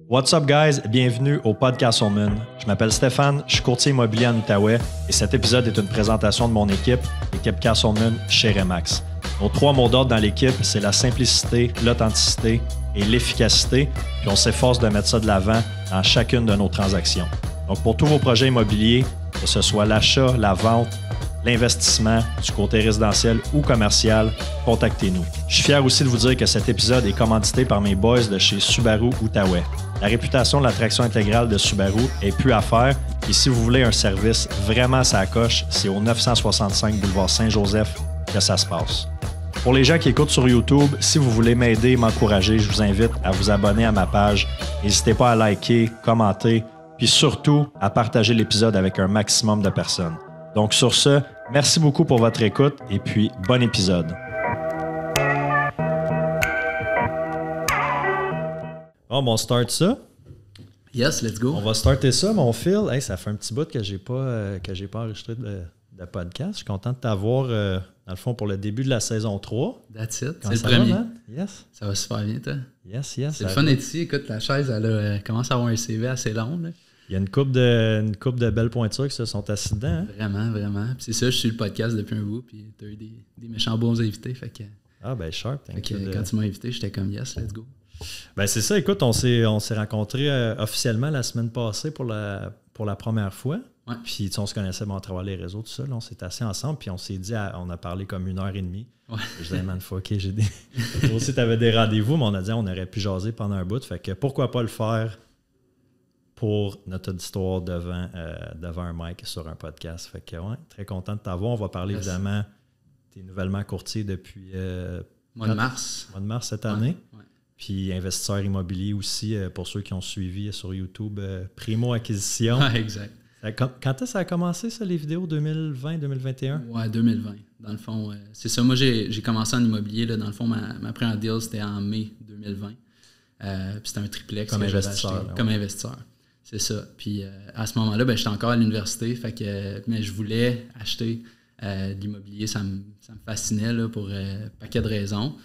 What's up guys, bienvenue au Podcast Moon. Je m'appelle Stéphane, je suis courtier immobilier en Outaouais et cet épisode est une présentation de mon équipe Castleman chez Remax. Nos 3 mots d'ordre dans l'équipe, c'est la simplicité, l'authenticité et l'efficacité, puis on s'efforce de mettre ça de l'avant dans chacune de nos transactions. Donc pour tous vos projets immobiliers, que ce soit l'achat, la vente, l'investissement, du côté résidentiel ou commercial, contactez-nous. Je suis fier aussi de vous dire que cet épisode est commandité par mes boys de chez Subaru Outaouais. La réputation de la traction intégrale de Subaru est plus à faire et si vous voulez un service vraiment à sa coche, c'est au 965 boulevard Saint-Joseph que ça se passe. Pour les gens qui écoutent sur YouTube, si vous voulez m'aider et m'encourager, je vous invite à vous abonner à ma page. N'hésitez pas à liker, commenter, puis surtout à partager l'épisode avec un maximum de personnes. Donc sur ce, merci beaucoup pour votre écoute et puis bon épisode. Bon, on start ça. Yes, let's go. On va starter ça, mon Phil. Hey, ça fait un petit bout que j'ai pas enregistré de podcast. Je suis content de t'avoir, dans le fond, pour le début de la saison 3. That's it. Comment c'est le premier. Yes. Ça va super bien, toi. Yes. C'est le fun d'être ici. Écoute, la chaise, elle commence à avoir un CV assez long. Là. Il y a une couple de belles pointures qui se sont assises dedans. Hein? Vraiment. Puis c'est ça, je suis le podcast depuis un bout. Puis tu as eu des méchants bons invités. Fait que, sharp. Quand tu m'as invité, j'étais comme yes, let's go. Ben c'est ça, écoute, on s'est rencontrés officiellement la semaine passée pour la première fois. Ouais. Puis on se connaissait à travers les réseaux, tout ça. Là, on s'est assis ensemble, puis on s'est dit, on a parlé comme 1h30. Ouais. Je disais, man, fuck, j'ai des. Toi aussi, tu avais des rendez-vous, mais on a dit, on aurait pu jaser pendant un bout. Fait que pourquoi pas le faire pour notre histoire devant un mic sur un podcast. Fait que, ouais, très content de t'avoir. On va parler évidemment, tu es nouvellement courtier depuis. Mois de mars cette année. Ouais. Puis investisseur immobilier aussi, pour ceux qui ont suivi sur YouTube, Primo Acquisition. Ouais, exact. Quand est-ce que ça a commencé, ça, les vidéos 2020-2021? Ouais, 2020. Dans le fond, c'est ça. Moi, j'ai commencé en immobilier. Là, dans le fond, ma première deal, c'était en mai 2020. Puis c'était un triplex. Comme investisseur. Comme investisseur. C'est ça. Puis à ce moment-là, j'étais encore à l'université. Mais je voulais acheter de l'immobilier. Ça me fascinait là, pour un paquet de raisons.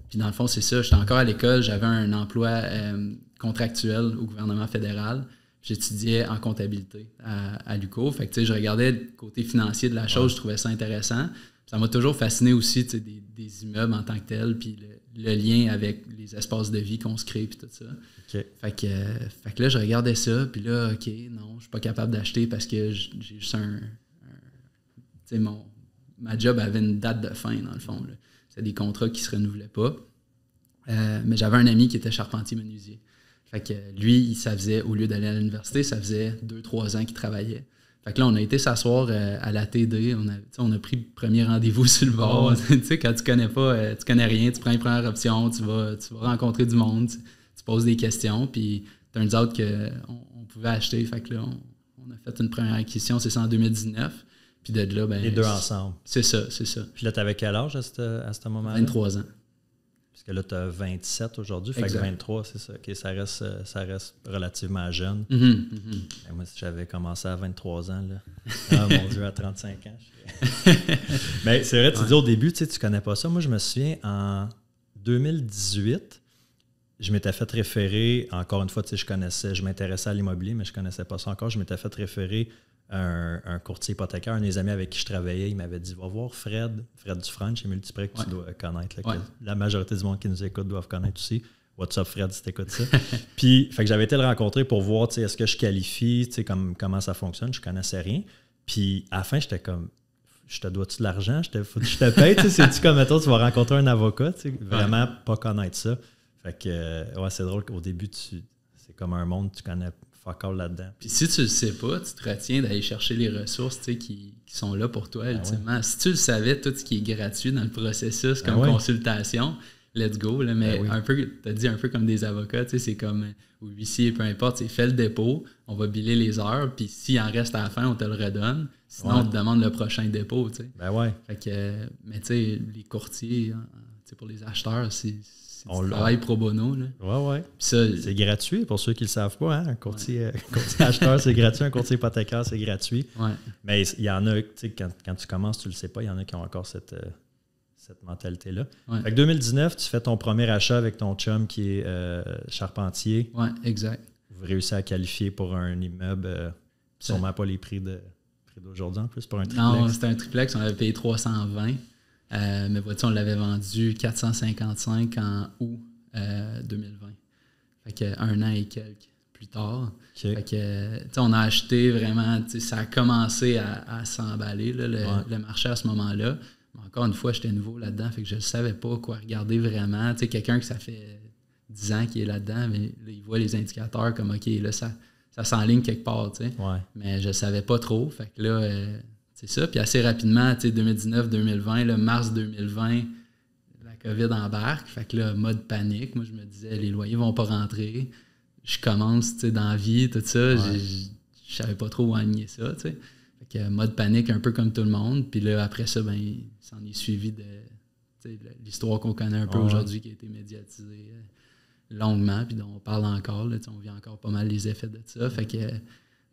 Puis dans le fond, c'est ça. J'étais encore à l'école. J'avais un emploi contractuel au gouvernement fédéral. J'étudiais en comptabilité à l'UQO. Fait que je regardais le côté financier de la chose. Je trouvais ça intéressant. Ça m'a toujours fasciné aussi des immeubles en tant que tel. Puis le lien avec les espaces de vie qu'on se crée. Puis tout ça. Okay. Fait que là, je regardais ça. Puis là, OK, non, je suis pas capable d'acheter parce que j'ai juste ma job avait une date de fin, dans le fond. Là. C'était des contrats qui se renouvelaient pas. Mais j'avais un ami qui était charpentier-menuisier. Fait que lui, ça faisait, au lieu d'aller à l'université, ça faisait 2-3 ans qu'il travaillait. Fait que là, on a été s'asseoir à la TD. On a pris le premier rendez-vous sur le bord. Tu sais, quand tu connais pas, tu connais rien, tu prends une première option, tu vas rencontrer du monde, tu poses des questions, puis turns out qu'on pouvait acheter. Fait que là, on a fait une première acquisition, c'est ça en 2019. Puis de là, les deux ensemble. C'est ça. Puis là, tu avais quel âge à ce moment-là? 23 ans. Parce que là, tu as 27 aujourd'hui, fait que 23, c'est ça. OK, ça reste relativement jeune. Mm-hmm. Moi, si j'avais commencé à 23 ans, là. Ah, mon Dieu, à 35 ans. Mais c'est vrai, tu dis au début, tu connais pas ça. Moi, je me souviens, en 2018, je m'étais fait référer, encore une fois, je m'intéressais à l'immobilier, mais je connaissais pas ça encore. Je m'étais fait référer un courtier hypothécaire, un des amis avec qui je travaillais, il m'avait dit, va voir Fred Dufresne chez Multiprêt que tu dois connaître, là, que la majorité du monde qui nous écoute doivent connaître aussi. What's up Fred si t'écoutes ça? Puis fait que j'avais été le rencontrer pour voir est-ce que je qualifie, comment ça fonctionne, je connaissais rien. Puis à la fin, j'étais comme, je te dois-tu de l'argent? Je te paye, c'est-tu comme mettons, tu vas rencontrer un avocat, vraiment pas connaître ça. Fait que c'est drôle qu'au début, c'est comme un monde, tu connais fuck all là-dedans. Puis si tu le sais pas, tu te retiens d'aller chercher les ressources qui sont là pour toi, ultimement. Ouais. Si tu le savais, tout ce qui est gratuit dans le processus, comme consultation, let's go. Là, mais un peu, tu as dit un peu comme des avocats, c'est comme, ou huissier, peu importe, fais le dépôt, on va biller les heures, puis s'il en reste à la fin, on te le redonne. Sinon, on te demande le prochain dépôt. T'sais. Ben ouais. Fait que, mais tu sais, les courtiers, pour les acheteurs, c'est du travail pro bono. Là. Ouais. C'est gratuit pour ceux qui ne le savent pas. Hein? Un courtier acheteur, c'est gratuit. Un courtier hypothécaire, c'est gratuit. Ouais. Mais il y en a, quand tu commences, tu ne le sais pas, il y en a qui ont encore cette cette mentalité-là. Ouais. Fait que 2019, tu fais ton premier achat avec ton chum qui est charpentier. Oui, exact. Vous réussissez à qualifier pour un immeuble, sûrement pas les prix d'aujourd'hui en plus, pour un triplex. Non, c'était un triplex, on avait payé 320. Mais vois-tu, on l'avait vendu 455 en août 2020. Fait que 1 an et quelques plus tard. Okay. Fait que, on a acheté vraiment, ça a commencé à s'emballer, là, le marché à ce moment-là. Mais encore une fois, j'étais nouveau là-dedans, fait que je ne savais pas quoi regarder vraiment. Quelqu'un que ça fait 10 ans qui est là-dedans, mais là, il voit les indicateurs comme, OK, là, ça s'enligne quelque part, tu sais. Ouais. Mais je ne savais pas trop. Fait que là, c'est ça. Puis assez rapidement, 2019-2020, là, mars 2020, la COVID embarque. Fait que là, mode panique. Moi, je me disais, les loyers vont pas rentrer. Je commence, dans la vie, tout ça. Ouais. Je savais pas trop où aligner ça, tu sais. Fait que mode panique, un peu comme tout le monde. Puis là, après ça, ben, s'en est suivi de l'histoire qu'on connaît un peu aujourd'hui, qui a été médiatisée longuement, puis dont on parle encore. Là, on vit encore pas mal les effets de ça. Fait que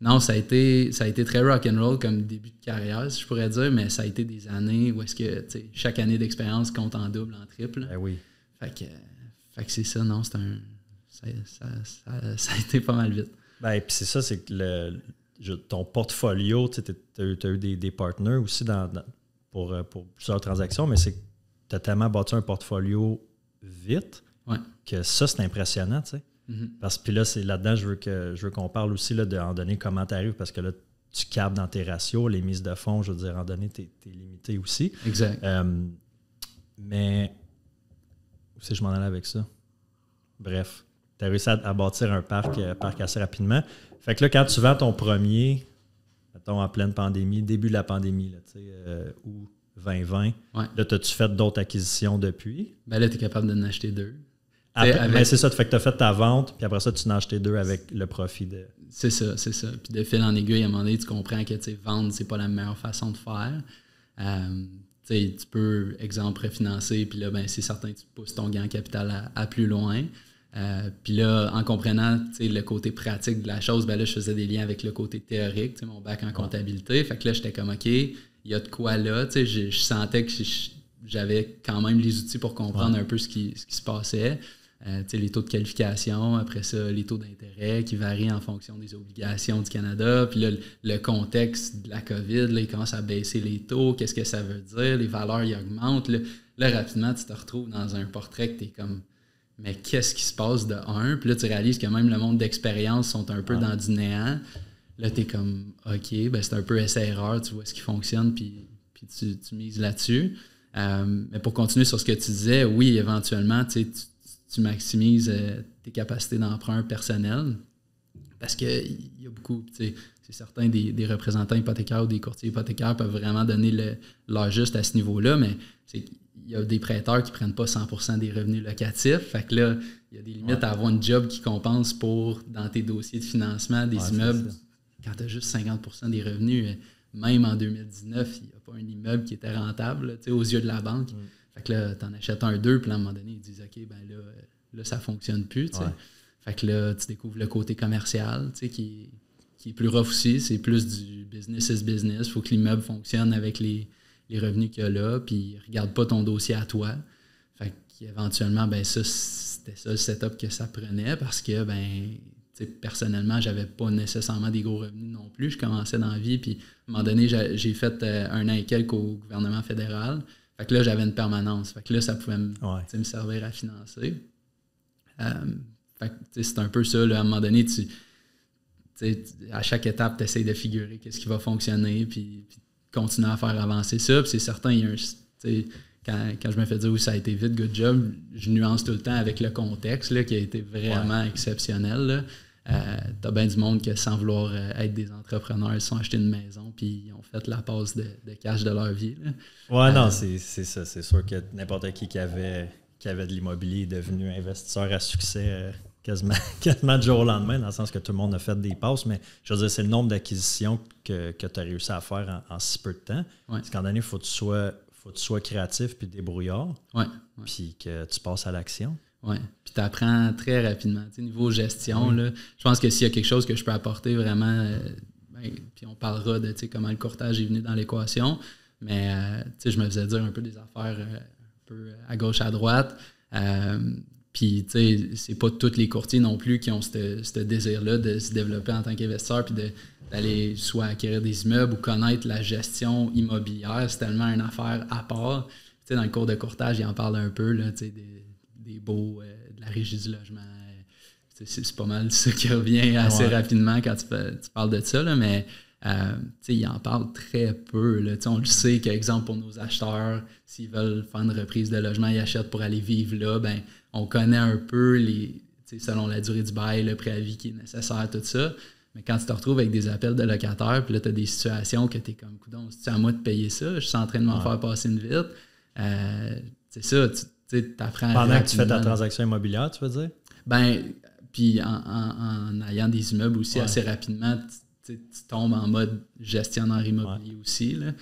non, ça a été très rock'n'roll comme début de carrière, si je pourrais dire, mais ça a été des années où est-ce que chaque année d'expérience compte en double, en triple. Ben oui. Fait que c'est ça, non, ça a été pas mal vite. Ben, puis c'est ça, c'est que ton portfolio, tu as eu des partners aussi pour plusieurs transactions, mais c'est que tu as tellement bâti un portfolio vite que ça, c'est impressionnant, tu sais. Mm-hmm. Parce que puis là, c'est là-dedans, je veux qu'on parle aussi là, de en donner comment tu arrives, parce que là, tu capes dans tes ratios, les mises de fonds, je veux dire, en donné, tu es limité aussi. Exact. Mais où c'est que je m'en allais avec ça? Bref, tu as réussi à bâtir un parc assez rapidement. Fait que là, quand tu vends ton premier, mettons en pleine pandémie, début de la pandémie, là, août 2020, là, as-tu fait d'autres acquisitions depuis? Ben là, tu es capable d'en acheter 2. Mais c'est ça, fait que tu as fait ta vente, puis après ça, tu en as acheté 2 avec le profit de... C'est ça. Puis de fil en aiguille, à un moment donné, tu comprends que vendre, c'est pas la meilleure façon de faire. Tu peux, exemple, refinancer, puis là, ben, c'est certain que tu pousses ton gain en capital à plus loin. Puis là, en comprenant le côté pratique de la chose, ben là, je faisais des liens avec le côté théorique, mon bac en comptabilité. Fait que là, j'étais comme, OK, il y a de quoi là. Je sentais que j'avais quand même les outils pour comprendre un peu ce qui se passait. Les taux de qualification, après ça, les taux d'intérêt qui varient en fonction des obligations du Canada. Puis là, le contexte de la COVID, là, il commence à baisser les taux. Qu'est-ce que ça veut dire? Les valeurs, ils augmentent. Là, rapidement, tu te retrouves dans un portrait que tu es comme, mais qu'est-ce qui se passe de un? Puis là, tu réalises que même le monde d'expérience sont un peu dans du néant. Là, tu es comme, OK, ben c'est un peu essai-erreur. Tu vois ce qui fonctionne, puis tu mises là-dessus. Mais pour continuer sur ce que tu disais, oui, éventuellement, tu maximises tes capacités d'emprunt personnel parce qu'il y a beaucoup, c'est certain, des représentants hypothécaires ou des courtiers hypothécaires peuvent vraiment donner leur juste à ce niveau-là, mais il y a des prêteurs qui ne prennent pas 100% des revenus locatifs. Fait que là, il y a des limites à avoir une job qui compense dans tes dossiers de financement des immeubles. Quand tu as juste 50% des revenus, même en 2019, il n'y a pas un immeuble qui était rentable aux yeux de la banque. Fait que là, tu en achètes 2, puis à un moment donné, ils disent OK, ben là ça ne fonctionne plus. Fait que là, tu découvres le côté commercial qui est plus rough aussi. C'est plus du business is business. Il faut que l'immeuble fonctionne avec les revenus qu'il y a là, puis regarde pas ton dossier à toi. Fait qu'éventuellement, ben ça, c'était ça le setup que ça prenait parce que, personnellement, j'avais pas nécessairement des gros revenus non plus. Je commençais dans la vie, puis à un moment donné, j'ai fait 1 an et quelques au gouvernement fédéral. Fait que là, j'avais une permanence. Fait que là, ça pouvait me servir à financer. Fait que c'est un peu ça. Là, à un moment donné, à chaque étape, tu essaies de figurer qu'est-ce qui va fonctionner, puis continuer à faire avancer ça. Puis c'est certain, il y a quand je me fais dire oui, ça a été vite, good job, je nuance tout le temps avec le contexte là, qui a été vraiment exceptionnel. Là. T'as bien du monde qui, sans vouloir être des entrepreneurs, ils se sont achetés une maison puis ils ont fait la passe de cash de leur vie. Là. Non, c'est ça. C'est sûr que n'importe qui avait de l'immobilier est devenu investisseur à succès quasiment du jour au lendemain, dans le sens que tout le monde a fait des passes, mais je veux dire, c'est le nombre d'acquisitions que tu as réussi à faire en si peu de temps. Parce qu'en donné, il faut que tu sois créatif puis débrouillard, puis que tu passes à l'action. Oui, puis tu apprends très rapidement. Niveau gestion, là, je pense que s'il y a quelque chose que je peux apporter vraiment, puis on parlera de comment le courtage est venu dans l'équation, mais je me faisais dire un peu des affaires peu à gauche, à droite. Puis, tu sais, c'est pas tous les courtiers non plus qui ont ce désir-là de se développer en tant qu'investisseur puis d'aller soit acquérir des immeubles ou connaître la gestion immobilière. C'est tellement une affaire à part. Tu sais, dans le cours de courtage, il en parle un peu, là, tu sais, des baux, de la régie du logement. C'est pas mal ça qui revient assez rapidement quand tu parles de ça, là, mais il en parle très peu. Là. On le sait qu'exemple pour nos acheteurs, s'ils veulent faire une reprise de logement, ils achètent pour aller vivre là, ben, on connaît un peu selon la durée du bail, le préavis qui est nécessaire, tout ça. Mais quand tu te retrouves avec des appels de locataires, puis là, tu as des situations que tu es comme, coudonc, c'est à moi de payer ça, je suis en train de m'en faire passer une vite. C'est ça, tu apprends. Pendant que tu fais ta transaction immobilière, tu veux dire? Ben, puis en ayant des immeubles aussi assez rapidement, tu tombes en mode gestionnaire immobilier aussi, là,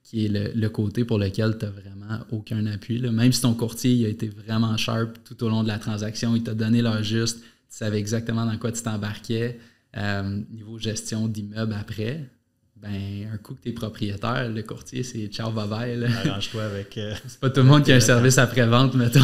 qui est le côté pour lequel tu n'as vraiment aucun appui. Là. Même si ton courtier il a été vraiment sharp tout au long de la transaction, il t'a donné l'heure juste, tu savais exactement dans quoi tu t'embarquais. Niveau gestion d'immeuble après, ben un coup que tu es propriétaire, le courtier, c'est ciao, bye-bye. Là. Arrange-toi avec... C'est pas tout le monde qui a un service après-vente, mettons.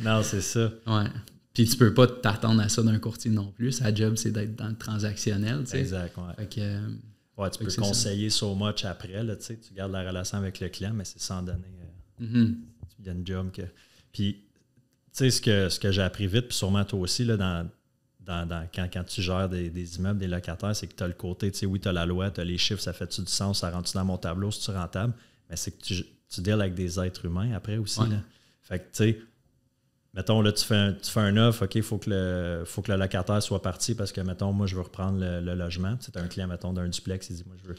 Non, c'est ça. Ouais. Puis tu peux pas t'attendre à ça d'un courtier non plus. Sa job, c'est d'être dans le transactionnel. T'sais. Exact, ouais. Fait que, tu peux conseiller so much après. Là, tu gardes la relation avec le client, mais c'est sans donner. Mm-hmm. Il y a une job que. Puis, tu sais, ce que j'ai appris vite, puis sûrement toi aussi, là, quand tu gères des immeubles, des locataires, c'est que tu as le côté, tu sais, oui, tu as la loi, tu as les chiffres, ça fait-tu du sens, ça rentre-tu dans mon tableau, c'est-tu rentable? Mais c'est que tu deals avec des êtres humains après aussi. Là. Fait que, tu sais, mettons, là, tu fais un offre, OK, il faut que le locataire soit parti parce que, mettons, moi, je veux reprendre le logement. C'est un client, mettons, d'un duplex, il dit, moi, je veux.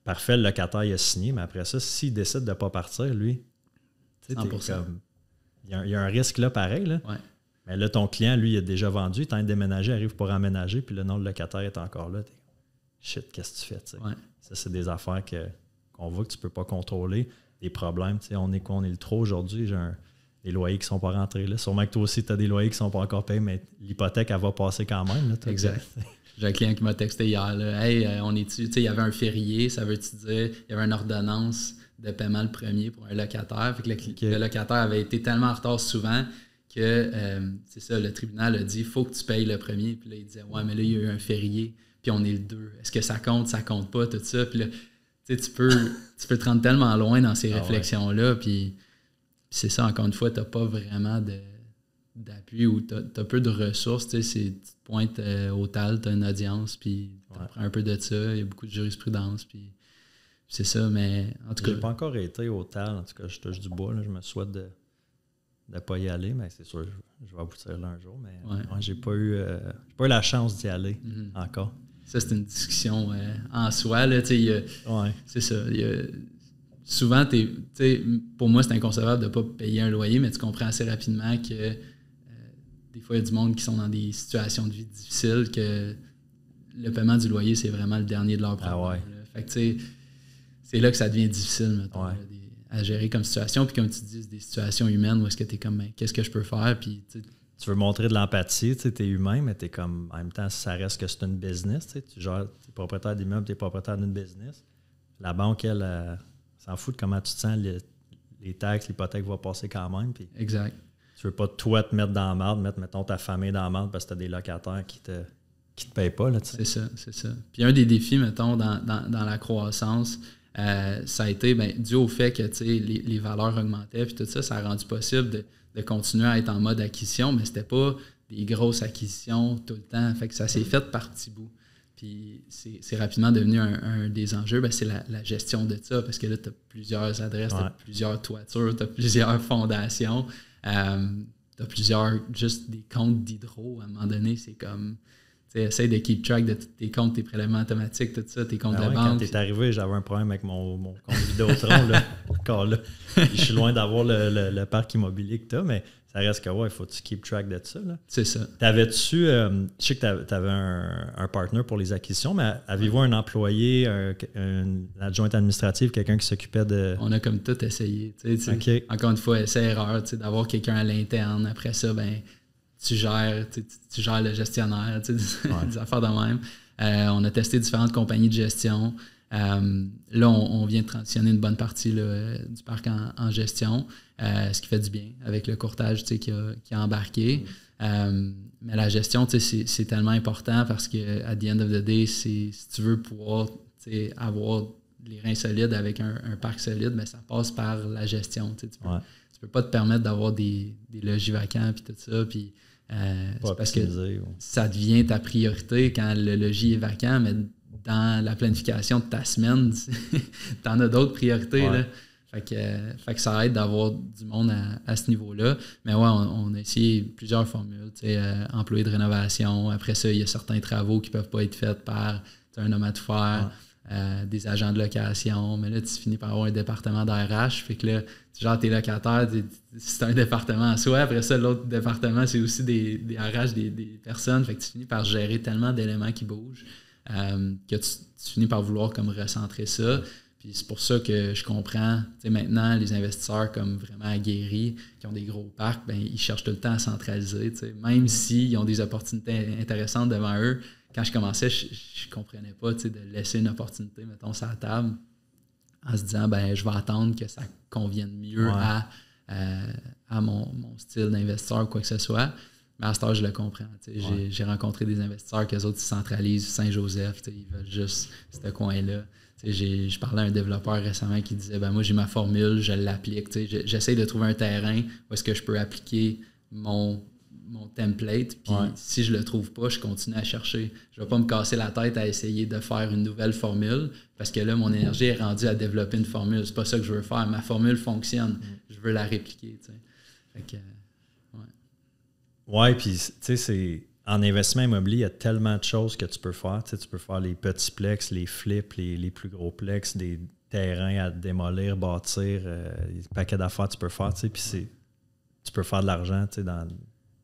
Parfait, le locataire, il a signé, mais après ça, s'il décide de ne pas partir, lui, tu sais, comme. Il y a un risque là, pareil, là. Ouais. Mais là, ton client, lui, il a déjà vendu, il est en train de déménager, il arrive pour emménager, puis le nom de locataire est encore là. T'es comme, shit, qu'est-ce que tu fais, tu sais? Ouais. Ça, c'est des affaires qu'on voit que tu ne peux pas contrôler, des problèmes. Tu sais, on est le trop aujourd'hui, les loyers qui ne sont pas rentrés là. Sûrement que toi aussi, tu as des loyers qui ne sont pas encore payés, mais l'hypothèque, elle va passer quand même. Là, exact. J'ai un client qui m'a texté hier. Là, hey, on est-tu? Tu sais, il y avait un férié, ça veut-tu dire? Il y avait une ordonnance de paiement le premier pour un locataire. Fait que le locataire avait été tellement en retard souvent que, c'est ça, le tribunal a dit, il faut que tu payes le premier. Puis là, il disait, ouais, mais là, il y a eu un férié, puis on est le 2. Est-ce que ça compte pas, tout ça? Puis là, tu sais, tu peux te rendre tellement loin dans ces réflexions-là, puis c'est ça, encore une fois, tu n'as pas vraiment d'appui ou tu as peu de ressources. Tu sais, tu te pointes au TAL, tu as une audience, puis tu apprends un peu de ça. Il y a beaucoup de jurisprudence, puis c'est ça, mais en tout cas... J'ai pas encore été au TAL, en tout cas, je touche du bois. Là, je me souhaite de ne pas y aller, mais c'est sûr, je vais aboutir là un jour. Mais j'ai pas eu la chance d'y aller encore. Ça, c'est une discussion en soi. Là, c'est ça. Souvent, pour moi, c'est inconcevable de ne pas payer un loyer, mais tu comprends assez rapidement que des fois, il y a du monde qui sont dans des situations de vie difficiles, que le paiement du loyer, c'est vraiment le dernier de leur problème. Fait que, c'est là que ça devient difficile, mettons, à gérer comme situation. Puis comme tu dis, c'est des situations humaines où est-ce que tu es comme, qu'est-ce que je peux faire? Puis, tu veux montrer de l'empathie, tu es humain, mais tu es comme, en même temps, ça reste que c'est une business. Tu gères, tu es propriétaire d'immeuble, tu es propriétaire d'une business. La banque, elle s'en fout de comment tu te sens, les taxes, l'hypothèque va passer quand même. Puis exact. Tu veux pas, toi, te mettre dans la merde, mettons, ta famille dans la merde parce que tu as des locataires qui te payent pas. Là, c'est ça. Puis un des défis, mettons, dans la croissance, ça a été dû au fait que les valeurs augmentaient, puis tout ça, ça a rendu possible de continuer à être en mode acquisition, mais c'était pas des grosses acquisitions tout le temps. Fait que ça s'est fait par petits bouts. Puis c'est rapidement devenu un des enjeux, c'est la gestion de ça, parce que là, tu as plusieurs adresses, tu as plusieurs toitures, tu as plusieurs fondations, tu as plusieurs, juste des comptes d'hydro. À un moment donné, c'est comme, tu essaie de keep track de tous tes comptes, tes prélèvements automatiques, tout ça, tes comptes de banque. Quand tu es arrivé, j'avais un problème avec mon compte Vidéotron, là, encore là. Je suis loin d'avoir le parc immobilier que tu as, mais ça reste que, il faut que tu keep track de ça. Là. C'est ça. T'avais-tu, je sais que tu avais un partner pour les acquisitions, mais avez-vous un employé, une adjointe administrative, quelqu'un qui s'occupait de... On a comme tout essayé. Encore une fois, essai-erreur, d'avoir quelqu'un à l'interne. Après ça, tu gères le gestionnaire, des affaires de même. On a testé différentes compagnies de gestion. Là, on vient de transitionner une bonne partie là, du parc en gestion, ce qui fait du bien avec le courtage qui a embarqué. Mais la gestion, c'est tellement important parce que at the end of the day, si tu veux pouvoir avoir les reins solides avec un parc solide, mais ça passe par la gestion. Tu peux pas te permettre d'avoir des logis vacants puis tout ça. Puis, c'est parce que ça devient ta priorité quand le logis est vacant, mais dans la planification de ta semaine, tu en as d'autres priorités. Là. Fait que ça aide d'avoir du monde à ce niveau-là. Mais ouais, on a essayé plusieurs formules. Employés de rénovation. Après ça, il y a certains travaux qui ne peuvent pas être faits par un homme à tout faire, des agents de location. Mais là, tu finis par avoir un département d'RH. Fait que là, genre, t'es locataire, c'est un département en soi. Après ça, l'autre département, c'est aussi des RH, des personnes. Fait que tu finis par gérer tellement d'éléments qui bougent que tu finis par vouloir comme recentrer ça. Puis c'est pour ça que je comprends, maintenant, les investisseurs comme vraiment aguerris, qui ont des gros parcs, ben ils cherchent tout le temps à centraliser. Même s'ils ont des opportunités intéressantes devant eux, quand je commençais, je ne comprenais pas de laisser une opportunité, mettons, sur la table, en se disant, ben je vais attendre que ça convienne mieux à mon style d'investisseur ou quoi que ce soit. Mais à ce stade, je le comprends. J'ai rencontré des investisseurs qu'eux autres, ils centralisent Saint-Joseph, ils veulent juste ce coin-là. Je parlais à un développeur récemment qui disait moi j'ai ma formule, je l'applique. J'essaie de trouver un terrain où est-ce que je peux appliquer mon template. Puis si je le trouve pas, je continue à chercher. Je vais pas me casser la tête à essayer de faire une nouvelle formule parce que là, mon énergie est rendue à développer une formule. C'est pas ça que je veux faire. Ma formule fonctionne. Je veux la répliquer. Fait que, ouais, puis tu sais, c'est. En investissement immobilier, il y a tellement de choses que tu peux faire. Tu peux faire les petits plex, les flips, les plus gros plex, des terrains à démolir, bâtir, des paquets d'affaires que tu peux faire. Puis tu peux faire de l'argent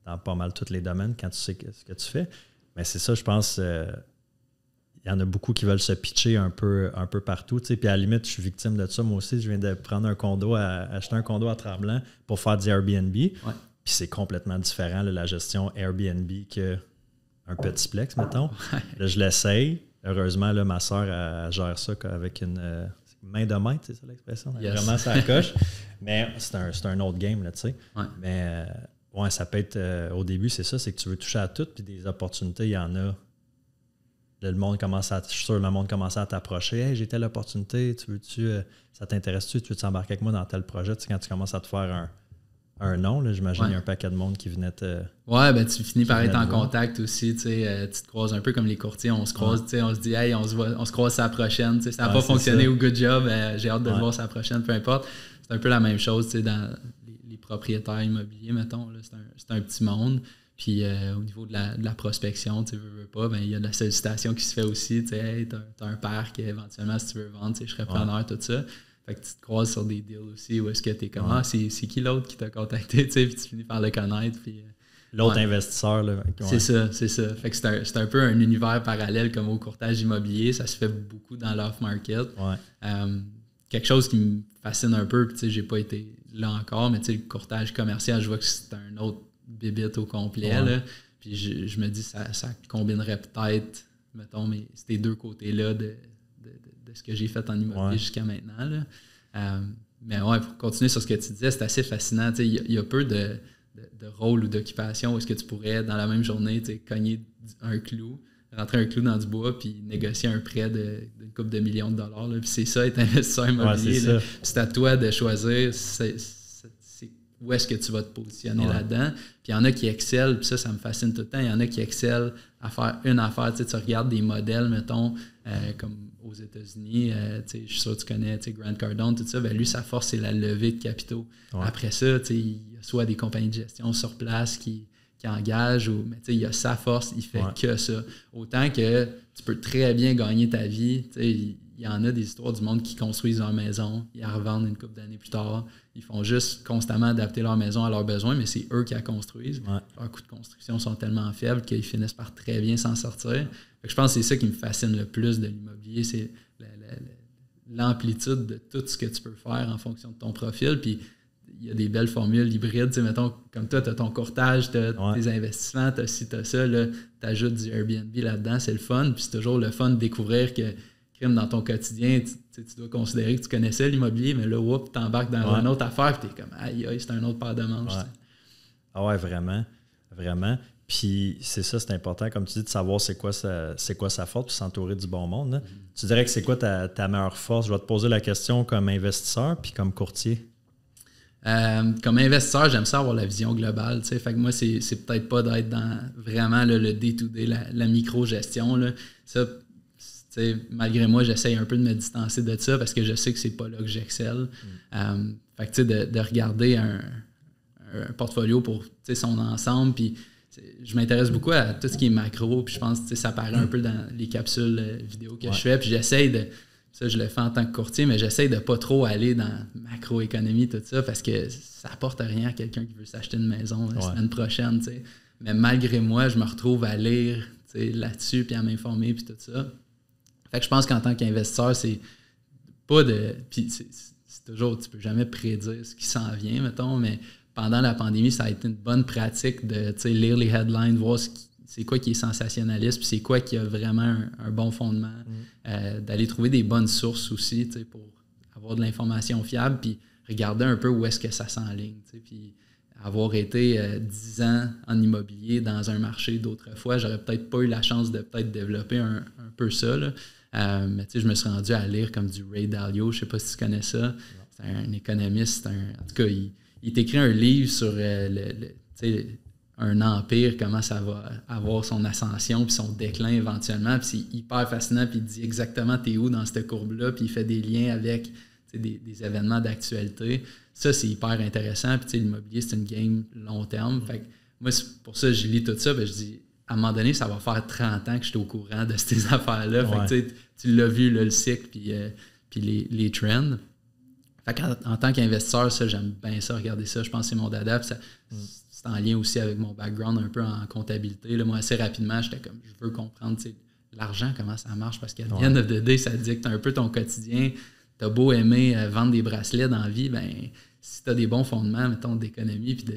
dans pas mal tous les domaines quand tu sais ce que tu fais. Mais c'est ça, je pense, il y en a beaucoup qui veulent se pitcher un peu partout. Puis à la limite, je suis victime de ça. Moi aussi, je viens de prendre acheter un condo à Tremblant pour faire du Airbnb. Ouais. Puis c'est complètement différent, là, la gestion Airbnb qu'un petit plex, mettons. Là, je l'essaye. Heureusement, là, ma soeur, elle gère ça avec une main de maître, c'est ça l'expression? Yes. Vraiment, ça coche. Mais c'est un autre game, là, tu sais. Ouais. Mais ça peut être... au début, c'est ça, c'est que tu veux toucher à tout, puis des opportunités, il y en a. Là, je suis sûr, le monde commence à t'approcher. « Hey, j'ai telle opportunité, ça t'intéresse-tu? Tu veux t'embarquer avec moi dans tel projet? » Tu sais, quand tu commences à te faire un nom, là, j'imagine qu'il y a un paquet de monde qui venait te... Ouais, ben tu finis par être en contact aussi, tu te croises un peu comme les courtiers, on se croise, on se dit « Hey, on se croise à la prochaine, ça n'a pas fonctionné ou good job, j'ai hâte de te voir à la prochaine, peu importe. » C'est un peu la même chose, dans les propriétaires immobiliers, mettons, là, c'est un petit monde. Puis au niveau de la prospection, tu veux pas, ben il y a de la sollicitation qui se fait aussi, hey, t'as un parc, éventuellement, si tu veux vendre, je serais preneur, tout ça. Fait que tu te croises sur des deals aussi où est-ce que tu es comme c'est qui l'autre qui t'a contacté, puis tu finis par le connaître. Puis, l'autre investisseur. Là, c'est ça. Fait que c'est un peu un univers parallèle comme au courtage immobilier. Ça se fait beaucoup dans l'off-market. Quelque chose qui me fascine un peu, puis j'ai pas été là encore, mais le courtage commercial, je vois que c'est un autre bébite au complet. Là, puis je me dis ça combinerait peut-être, mettons, ces deux côtés-là de ce que j'ai fait en immobilier jusqu'à maintenant. Là. Mais pour continuer sur ce que tu disais, c'est assez fascinant. Il y a peu de rôles ou d'occupations où est-ce que tu pourrais, dans la même journée, cogner un clou, rentrer un clou dans du bois puis négocier un prêt d'une couple de millions de dollars. Là. Puis c'est ça, être investisseur immobilier. Ouais, c'est à toi de choisir où est-ce que tu vas te positionner là-dedans. Puis il y en a qui excellent, puis ça me fascine tout le temps. Il y en a qui excellent à faire une affaire. Tu regardes des modèles, mettons, comme aux États-Unis, je suis sûr que tu connais Grant Cardone, tout ça. Ben lui, sa force, c'est la levée de capitaux. Ouais. Après ça, il y a soit des compagnies de gestion sur place qui engagent, mais il a sa force, il fait que ça. Autant que tu peux très bien gagner ta vie. Il y en a des histoires du monde qui construisent leur maison, ils la revendent une couple d'années plus tard. Ils font juste constamment adapter leur maison à leurs besoins, mais c'est eux qui la construisent. Ouais. Leurs coûts de construction sont tellement faibles qu'ils finissent par très bien s'en sortir. Fait que je pense que c'est ça qui me fascine le plus de l'immobilier, c'est l'amplitude de tout ce que tu peux faire en fonction de ton profil. Puis il y a des belles formules hybrides. Mettons, comme toi, tu as ton courtage, tu as tes investissements, tu as ci, tu as ça. Tu ajoutes du Airbnb là-dedans, c'est le fun. Puis c'est toujours le fun de découvrir que crime dans ton quotidien, tu dois considérer que tu connaissais l'immobilier, mais là, tu embarques dans une autre affaire, puis tu es comme, aïe, c'est un autre paire de manches. Ouais. Ah ouais, vraiment. Vraiment. Puis c'est ça, c'est important, comme tu dis, de savoir c'est quoi sa force, puis s'entourer du bon monde. Hein. Tu dirais que c'est quoi ta meilleure force? Je vais te poser la question comme investisseur puis comme courtier. Comme investisseur, j'aime ça avoir la vision globale. Fait que moi, c'est peut-être pas d'être dans vraiment le day-to-day, la micro-gestion. Là. Ça, malgré moi, j'essaye un peu de me distancer de ça parce que je sais que c'est pas là que j'excelle. Fait que de regarder un portfolio pour son ensemble, puis je m'intéresse beaucoup à tout ce qui est macro, puis je pense que ça paraît un peu dans les capsules vidéo que je fais, puis j'essaye de... Ça, je le fais en tant que courtier, mais j'essaye de pas trop aller dans macroéconomie, tout ça, parce que ça apporte rien à quelqu'un qui veut s'acheter une maison la semaine prochaine, t'sais. Mais malgré moi, je me retrouve à lire là-dessus, puis à m'informer, puis tout ça. Fait que je pense qu'en tant qu'investisseur, c'est pas de... Puis c'est toujours... Tu peux jamais prédire ce qui s'en vient, mettons, mais pendant la pandémie, ça a été une bonne pratique de lire les headlines, voir c'est quoi qui est sensationnaliste, puis c'est quoi qui a vraiment un bon fondement, d'aller trouver des bonnes sources aussi pour avoir de l'information fiable, puis regarder un peu où est-ce que ça s'enligne. Puis avoir été 10 ans en immobilier dans un marché d'autrefois, j'aurais peut-être pas eu la chance de peut-être développer un peu ça. Là. Mais je me suis rendu à lire comme du Ray Dalio, je sais pas si tu connais ça. C'est un économiste, en tout cas, il t'écrit un livre sur un empire, comment ça va avoir son ascension puis son déclin éventuellement. Puis c'est hyper fascinant, puis il dit exactement t'es où dans cette courbe-là, puis il fait des liens avec des événements d'actualité. Ça, c'est hyper intéressant. Puis l'immobilier, c'est une game long terme. Fait que moi, pour ça, je lis tout ça, ben, je dis, à un moment donné, ça va faire 30 ans que je suis au courant de ces affaires-là. Fait que tu l'as vu, là, le cycle, puis les trends. Fait qu'en tant qu'investisseur, ça, j'aime bien ça, regarder ça. Je pense que c'est mon dada. Puis c'est en lien aussi avec mon background un peu en comptabilité. Là, moi, assez rapidement, j'étais comme, je veux comprendre l'argent, comment ça marche, parce qu'à the end of the day, ça dicte un peu ton quotidien. T'as beau aimer vendre des bracelets dans la vie, ben si t'as des bons fondements, mettons, d'économie puis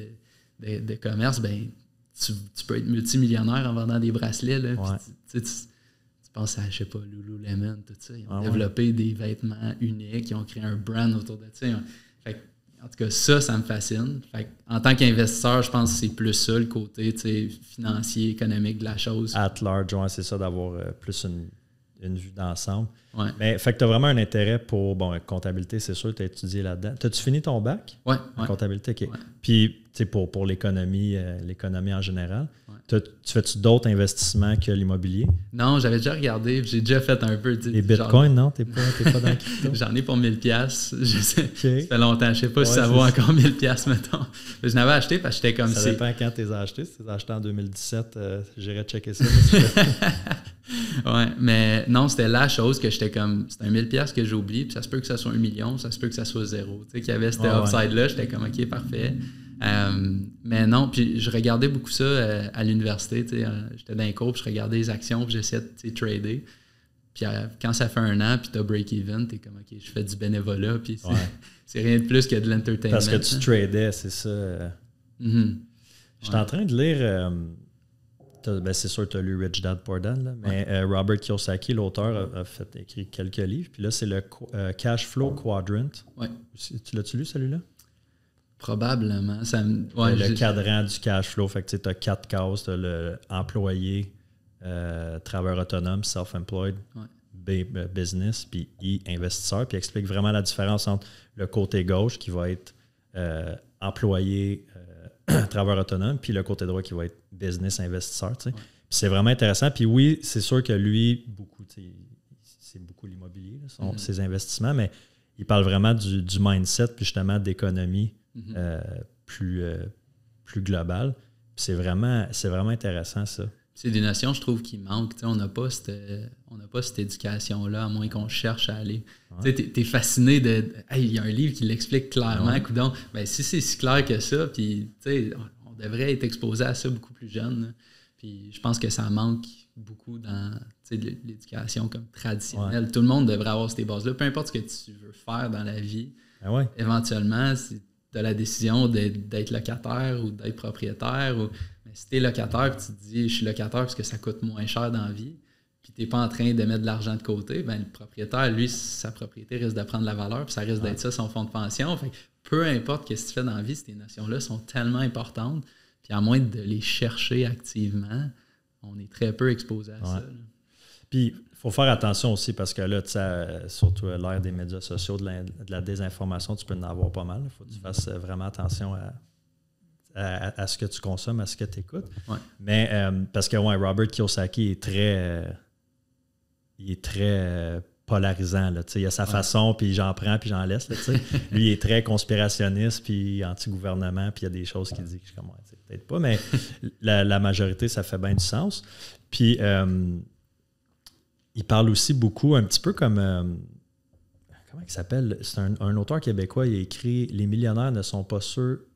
de commerce, ben tu peux être multimillionnaire en vendant des bracelets. Là, tu penses à, je sais pas, Lululemon, tout ça. Ils ont développé des vêtements uniques, ils ont créé un brand autour de ça. Fait en tout cas, ça me fascine. Fait en tant qu'investisseur, je pense que c'est plus ça, le côté financier, économique de la chose. At large, c'est ça, d'avoir plus une vue d'ensemble. Ouais. Mais fait que tu as vraiment un intérêt pour, comptabilité, c'est sûr, tu as étudié là-dedans. T'as-tu fini ton bac? Oui. En comptabilité, OK. Ouais. Puis, pour l'économie en général, tu fais-tu d'autres investissements que l'immobilier? Non, j'avais déjà regardé, j'ai déjà fait un peu. Les bitcoins, non? T'es pas dans le crypto? J'en ai pour 1000$. Ça fait longtemps. Je sais pas si ça c'est vaut encore 1000$, mettons. Je n'avais acheté parce que j'étais comme ça dépend quand tu les as achetés. Si tu les as achetés en 2017, j'irais checker ça. Ouais, mais non, c'était la chose que j'étais comme, c'est un 1000$ que j'ai oublié, puis ça se peut que ça soit 1 million, ça se peut que ça soit 0. Tu sais, qu'il y avait cet upside-là, j'étais comme, OK, parfait. Mais non, puis je regardais beaucoup ça à l'université, tu sais, j'étais dans les cours, puis je regardais les actions, puis j'essayais de trader. Puis quand ça fait 1 an, puis t'as break-even, t'es comme, OK, je fais du bénévolat, puis c'est rien de plus que de l'entertainment. Parce que tu tradais, c'est ça. J'étais en train de lire... c'est sûr que tu as lu Rich Dad Poor Dad, là, mais Robert Kiyosaki, l'auteur, a écrit quelques livres. Puis là, c'est le Cash Flow Quadrant. Ouais. Tu l'as-tu lu, celui-là? Probablement. Le cadran du cash flow. Fait que tu as 4 cases. Tu as l'employé, travailleur autonome, self-employed, business, puis investisseur. Puis il explique vraiment la différence entre le côté gauche qui va être employé, travailleur autonome, puis le côté droit qui va être business, investisseur. Puis c'est vraiment intéressant. Puis oui, c'est sûr que lui, c'est beaucoup l'immobilier, ses investissements, mais il parle vraiment du mindset, puis justement d'économie plus globale. Puis c'est vraiment intéressant, ça. C'est des notions, je trouve, qui manquent. On n'a pas cette éducation-là, à moins qu'on cherche à aller. Tu es fasciné de... Hey, il y a un livre qui l'explique clairement. Coudonc, ben, si c'est si clair que ça, puis on devrait être exposé à ça beaucoup plus jeune. Là. Puis je pense que ça manque beaucoup dans l'éducation comme traditionnelle. Tout le monde devrait avoir ces bases-là. Peu importe ce que tu veux faire dans la vie, éventuellement, si tu as la décision d'être locataire ou d'être propriétaire, mais si tu es locataire et tu te dis « je suis locataire parce que ça coûte moins cher dans la vie », puis tu n'es pas en train de mettre de l'argent de côté, ben le propriétaire, lui, sa propriété risque de prendre de la valeur, puis ça risque d'être ça son fonds de pension. Fait que peu importe ce que tu fais dans la vie, ces notions-là sont tellement importantes, puis à moins de les chercher activement, on est très peu exposé à ça. Là. Puis, il faut faire attention aussi parce que là, surtout à l'ère des médias sociaux, de la désinformation, tu peux en avoir pas mal. Il faut que tu fasses vraiment attention à ce que tu consommes, à ce que tu écoutes. Ouais. Mais parce que Robert Kiyosaki est très polarisant. Là, il a sa façon, puis j'en prends, puis j'en laisse. Là, lui, il est très conspirationniste, puis anti-gouvernement, puis il y a des choses qu'il dit que je suis comme, peut-être pas, mais la majorité, ça fait bien du sens. Puis, il parle aussi beaucoup, un petit peu comme... comment il s'appelle? C'est un auteur québécois, il a écrit « Les millionnaires ne sont pas ceux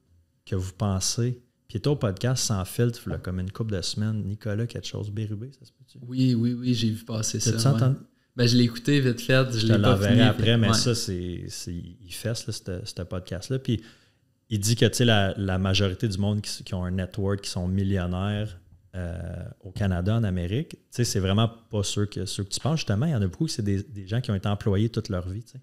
que vous pensez ». Puis il était au podcast Sans filtre, là, comme une couple de semaines. Nicolas, quelque chose, Bérubé, ça se peut-tu? Oui, j'ai vu passer ça. T'as-tu entendu? Ben, je l'ai écouté vite fait, je te l'ai pas fini. après, mais ça, il fesse ce podcast-là. Puis il dit que la majorité du monde qui ont un network, qui sont millionnaires au Canada, en Amérique, c'est vraiment pas ceux que tu penses. Justement, il y en a beaucoup, c'est des gens qui ont été employés toute leur vie. T'sais.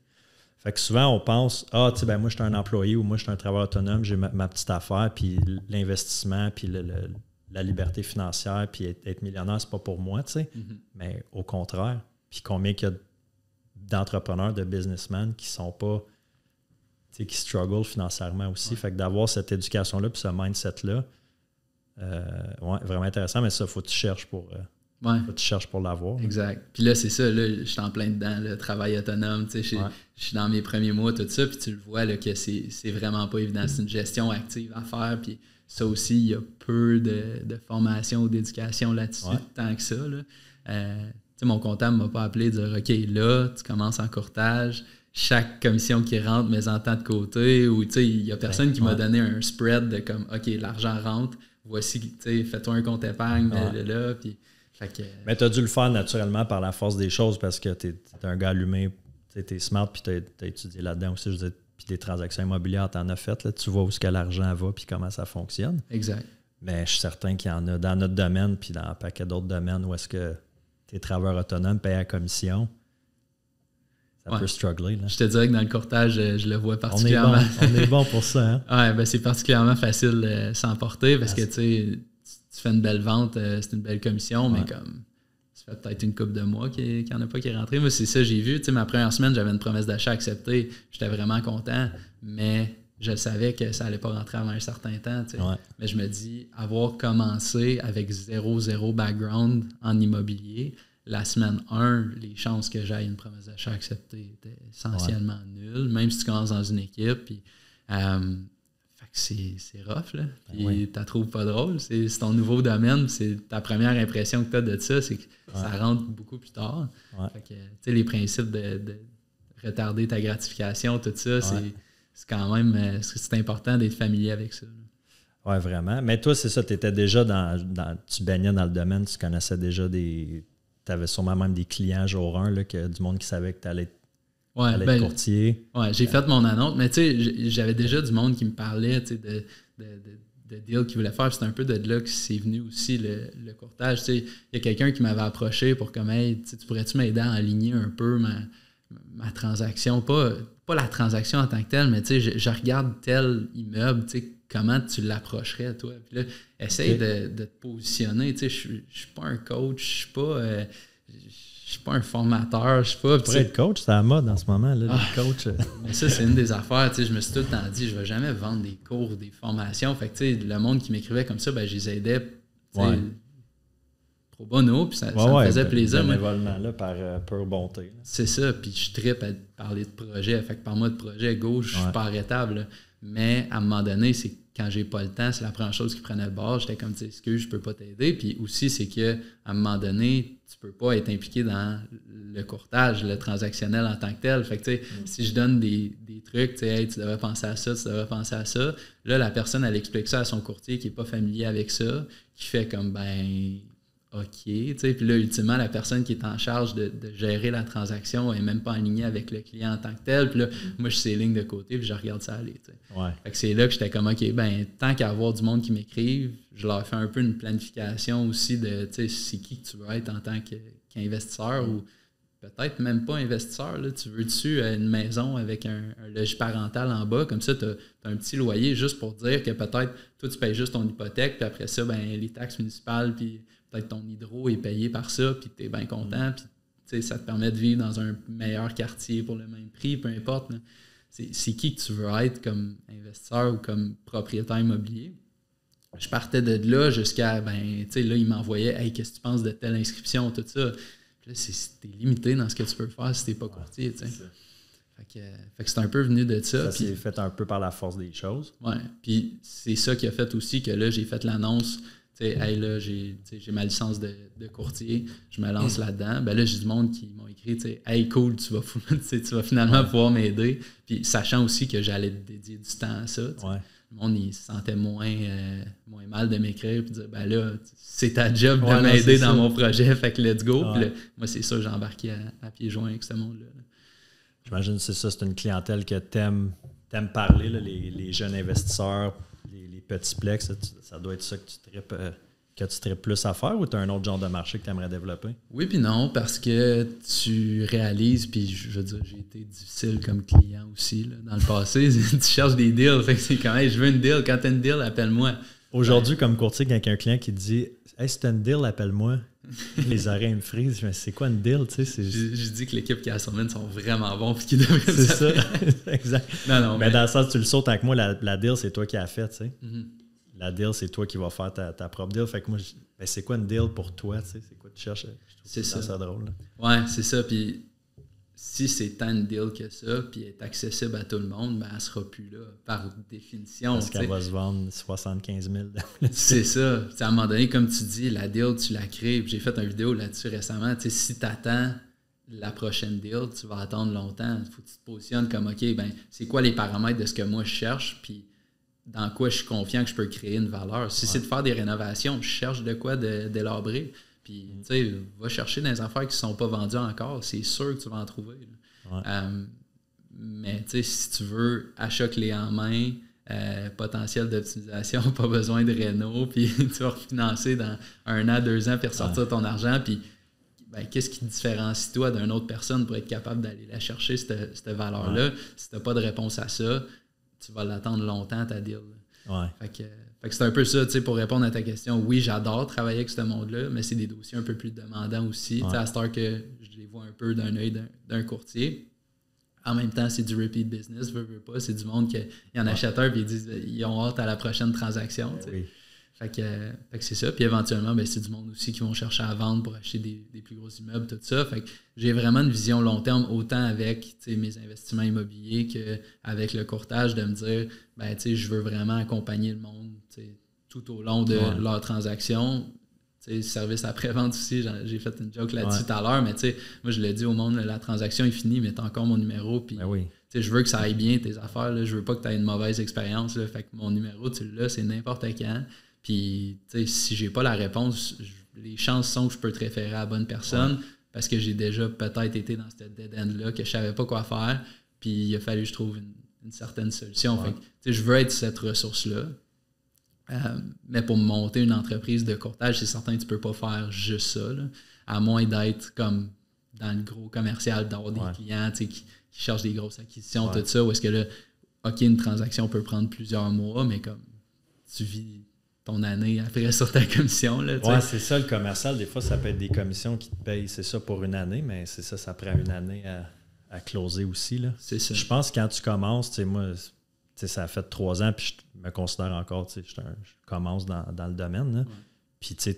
Fait que souvent, on pense, moi, je suis un employé ou moi, je suis un travailleur autonome, j'ai ma petite affaire, puis l'investissement, puis la liberté financière, puis être millionnaire, c'est pas pour moi, Mais au contraire. Puis combien qu'il y a d'entrepreneurs, de businessmen qui sont pas, qui struggle financièrement aussi. Ouais. Fait que d'avoir cette éducation-là puis ce mindset-là, vraiment intéressant, mais ça, il faut que tu cherches pour l'avoir. Exact. Puis là, c'est ça, là, je suis en plein dedans, le travail autonome, je suis dans mes premiers mois, tout ça, puis tu le vois là, que c'est vraiment pas évident. C'est une gestion active à faire, puis ça aussi, il y a peu de formation ou d'éducation là-dessus, tant que ça, là. Mon comptable ne m'a pas appelé et dire « OK, là, tu commences en courtage, chaque commission qui rentre, mets-en tant de côté. » Ou il n'y a personne qui m'a donné un spread de comme « OK, l'argent rentre, voici, fais-toi un compte épargne, mets-le là. » Mais tu as dû le faire naturellement par la force des choses parce que tu es un gars allumé, tu es smart, puis tu as étudié là-dedans aussi. Je veux dire, puis des transactions immobilières, tu en as fait. Là, tu vois où est-ce que l'argent va puis comment ça fonctionne. Exact. Mais je suis certain qu'il y en a dans notre domaine puis dans un paquet d'autres domaines où est-ce que tes travailleurs autonomes payent à commission, ça peut struggler. Là. Je te dirais que dans le courtage, je le vois particulièrement. On est bon pour ça. Hein? C'est particulièrement facile de s'emporter parce que tu fais une belle vente, c'est une belle commission, mais comme ça fait peut-être une couple de mois qu'il n'y en a pas qui est rentré. Moi, c'est ça j'ai vu. Ma première semaine, j'avais une promesse d'achat acceptée. J'étais vraiment content, mais je savais que ça n'allait pas rentrer avant un certain temps. Mais je me dis, avoir commencé avec zéro background en immobilier, la semaine 1, les chances que j'aille une promesse d'achat acceptée étaient essentiellement nulles, même si tu commences dans une équipe. Puis, fait que c'est rough, là. Puis tu la trouves pas drôle. C'est ton nouveau domaine, c'est ta première impression que tu as de ça, c'est que ça rentre beaucoup plus tard. Fait que, les principes de retarder ta gratification, tout ça, c'est quand même c'est important d'être familier avec ça. Oui, vraiment. Mais toi, c'est ça, tu étais déjà tu baignais dans le domaine, tu connaissais déjà tu avais sûrement même des clients jour 1, là, du monde qui savait que tu allais être courtier. Oui, j'ai fait mon annonce, mais tu sais, j'avais déjà du monde qui me parlait de deals qu'il voulait faire. C'était un peu de là que c'est venu aussi le courtage. Tu sais, il y a quelqu'un qui m'avait approché pour comme, hey, tu pourrais-tu m'aider à aligner un peu ma transaction? Pas la transaction en tant que telle, mais tu sais, je regarde tel immeuble, tu sais, comment tu l'approcherais, toi? Puis là, essaye de te positionner. Tu sais, je suis pas un coach, je suis pas un formateur, je sais pas. Tu pourrais être coach, c'est à la mode en ce moment, là, le coach. Mais ça, c'est une des affaires, tu sais, je me suis tout le temps dit, je vais jamais vendre des cours, des formations. Fait que, tu sais, le monde qui m'écrivait comme ça, je les aidais, pro bono, puis ça me faisait plaisir. Bénévolement, là, par pure bonté. C'est ça, puis je trippe à parler de projet. Fait que par moi de projet, gauche, je suis pas arrêtable, là. Mais à un moment donné, c'est quand j'ai pas le temps, c'est la première chose qui prenait le bord. J'étais comme, excuse, je peux pas t'aider. Puis aussi, c'est qu'à un moment donné, tu peux pas être impliqué dans le courtage, le transactionnel en tant que tel. Fait que, tu sais, si je donne des trucs, tu sais, hey, tu devrais penser à ça, tu devrais penser à ça. Là, la personne, elle explique ça à son courtier qui est pas familier avec ça, qui fait comme, OK. Puis là, ultimement, la personne qui est en charge de gérer la transaction n'est même pas alignée avec le client en tant que tel. Puis là, moi, je suis les lignes de côté puis je regarde ça aller. Ouais. Fait que c'est là que j'étais comme, OK, tant qu'à avoir du monde qui m'écrive, je leur fais un peu une planification aussi de, c'est qui que tu veux être en tant qu'investisseur ou peut-être même pas investisseur. Là. Tu veux-tu une maison avec un logis parental en bas? Comme ça, tu as un petit loyer juste pour dire que peut-être, toi, tu payes juste ton hypothèque, puis après ça, les taxes municipales, puis peut-être ton hydro est payé par ça, puis tu es bien content, puis ça te permet de vivre dans un meilleur quartier pour le même prix, peu importe. Là. C'est qui que tu veux être comme investisseur ou comme propriétaire immobilier? Je partais de là jusqu'à, là, il m'envoyait « Hey, qu'est-ce que tu penses de telle inscription? » Tout ça. Puis là, t'es limité dans ce que tu peux faire si t'es pas courtier, tu sais. Fait que c'est un peu venu de ça. Ça s'est fait un peu par la force des choses. Ouais. Puis c'est ça qui a fait aussi que là, j'ai fait l'annonce. Hey, là, j'ai ma licence de courtier, je me lance là-dedans. Ben là, j'ai du monde qui m'ont écrit, hey, cool, tu vas finalement pouvoir m'aider. Puis sachant aussi que j'allais dédier du temps à ça. Ouais. Le monde, il se sentait moins mal de m'écrire et de dire, ben là, c'est ta job de m'aider dans mon projet, fait que let's go. Puis là, moi, c'est ça, j'ai embarqué à pieds joints avec ce monde-là. J'imagine que c'est ça, c'est une clientèle que t'aimes parler, là, les jeunes investisseurs, les petits plex, ça doit être ça que tu tripes plus à faire ou tu as un autre genre de marché que tu aimerais développer? Oui puis non, parce que tu réalises, puis je veux dire, j'ai été difficile comme client aussi là, dans le passé. Tu cherches des deals, fait que c'est quand même, je veux une deal, quand tu as une deal, appelle-moi. Aujourd'hui, comme courtier, quand il y a un client qui te dit « Hey, si tu as une deal, appelle-moi », les oreilles me frisent. Mais c'est quoi une deal? Je dis que l'équipe qui a Castlemaine sont vraiment bons puis qu'ils devraient c'est ça, exact. Non, mais dans le sens, tu le sautes avec moi, la deal, c'est toi qui l'as fait, tu sais. Mm-hmm. La deal, c'est toi qui vas faire ta propre deal. Fait que moi, c'est quoi une deal pour toi? Tu sais, c'est quoi tu cherches? C'est ça drôle. Là. Ouais, c'est ça. Puis si c'est tant une deal que ça, puis est accessible à tout le monde, elle ne sera plus là, par définition. Parce qu'elle va se vendre 75 000. C'est ça. T'sais, à un moment donné, comme tu dis, la deal, tu la crées. J'ai fait une vidéo là-dessus récemment. T'sais, si tu attends la prochaine deal, tu vas attendre longtemps. Il faut que tu te positionnes comme, OK, c'est quoi les paramètres de ce que moi je cherche, puis dans quoi je suis confiant que je peux créer une valeur. Si c'est de faire des rénovations, je cherche de quoi délabrer. Puis, tu sais, va chercher des affaires qui ne sont pas vendues encore. C'est sûr que tu vas en trouver. Ouais. Mais, tu sais, si tu veux achat clé en main, potentiel d'optimisation, pas besoin de réno, puis tu vas refinancer dans 1 an, 2 ans, puis ressortir ton argent, puis qu'est-ce qui te différencie toi d'une autre personne pour être capable d'aller la chercher, cette valeur-là? Ouais. Si tu n'as pas de réponse à ça, tu vas l'attendre longtemps, ta deal. Ouais. Fait que c'est un peu ça, tu sais, pour répondre à ta question. Oui, j'adore travailler avec ce monde-là, mais c'est des dossiers un peu plus demandants aussi. Ouais. Tu sais, à cette heure que je les vois un peu d'un œil d'un courtier. En même temps, c'est du repeat business, veux pas. C'est du monde qui en achète un et ils ont hâte à la prochaine transaction. Oui. Fait que c'est ça. Puis éventuellement, c'est du monde aussi qui vont chercher à vendre pour acheter des plus gros immeubles, tout ça. Fait que j'ai vraiment une vision long terme, autant avec mes investissements immobiliers qu'avec le courtage, de me dire, je veux vraiment accompagner le monde tout au long de leur transaction. Service après-vente aussi, j'ai fait une joke là-dessus tout à l'heure, mais moi je l'ai dit au monde, la transaction est finie, mais t'as encore mon numéro. Puis, je veux que ça aille bien tes affaires, là, je veux pas que tu aies une mauvaise expérience. Là, fait que mon numéro, tu l'as, c'est n'importe quand. Puis, si j'ai pas la réponse, les chances sont que je peux te référer à la bonne personne parce que j'ai déjà peut-être été dans cette dead end-là, que je savais pas quoi faire. Puis, il a fallu que je trouve une certaine solution. Fait que, je veux être cette ressource-là. Mais pour monter une entreprise de courtage, c'est certain que tu peux pas faire juste ça. Là, à moins d'être comme dans le gros commercial, d'avoir des clients qui cherchent des grosses acquisitions, tout ça. Ou est-ce que là, OK, une transaction peut prendre plusieurs mois, mais comme tu vis ton année après sur ta commission. Oui, c'est ça, le commercial. Des fois, ça peut être des commissions qui te payent, c'est ça, pour 1 année, mais c'est ça prend 1 année à closer aussi. Là. C'est ça. Je pense que quand tu commences, moi, ça a fait 3 ans, puis je me considère encore, je commence dans le domaine. Puis tu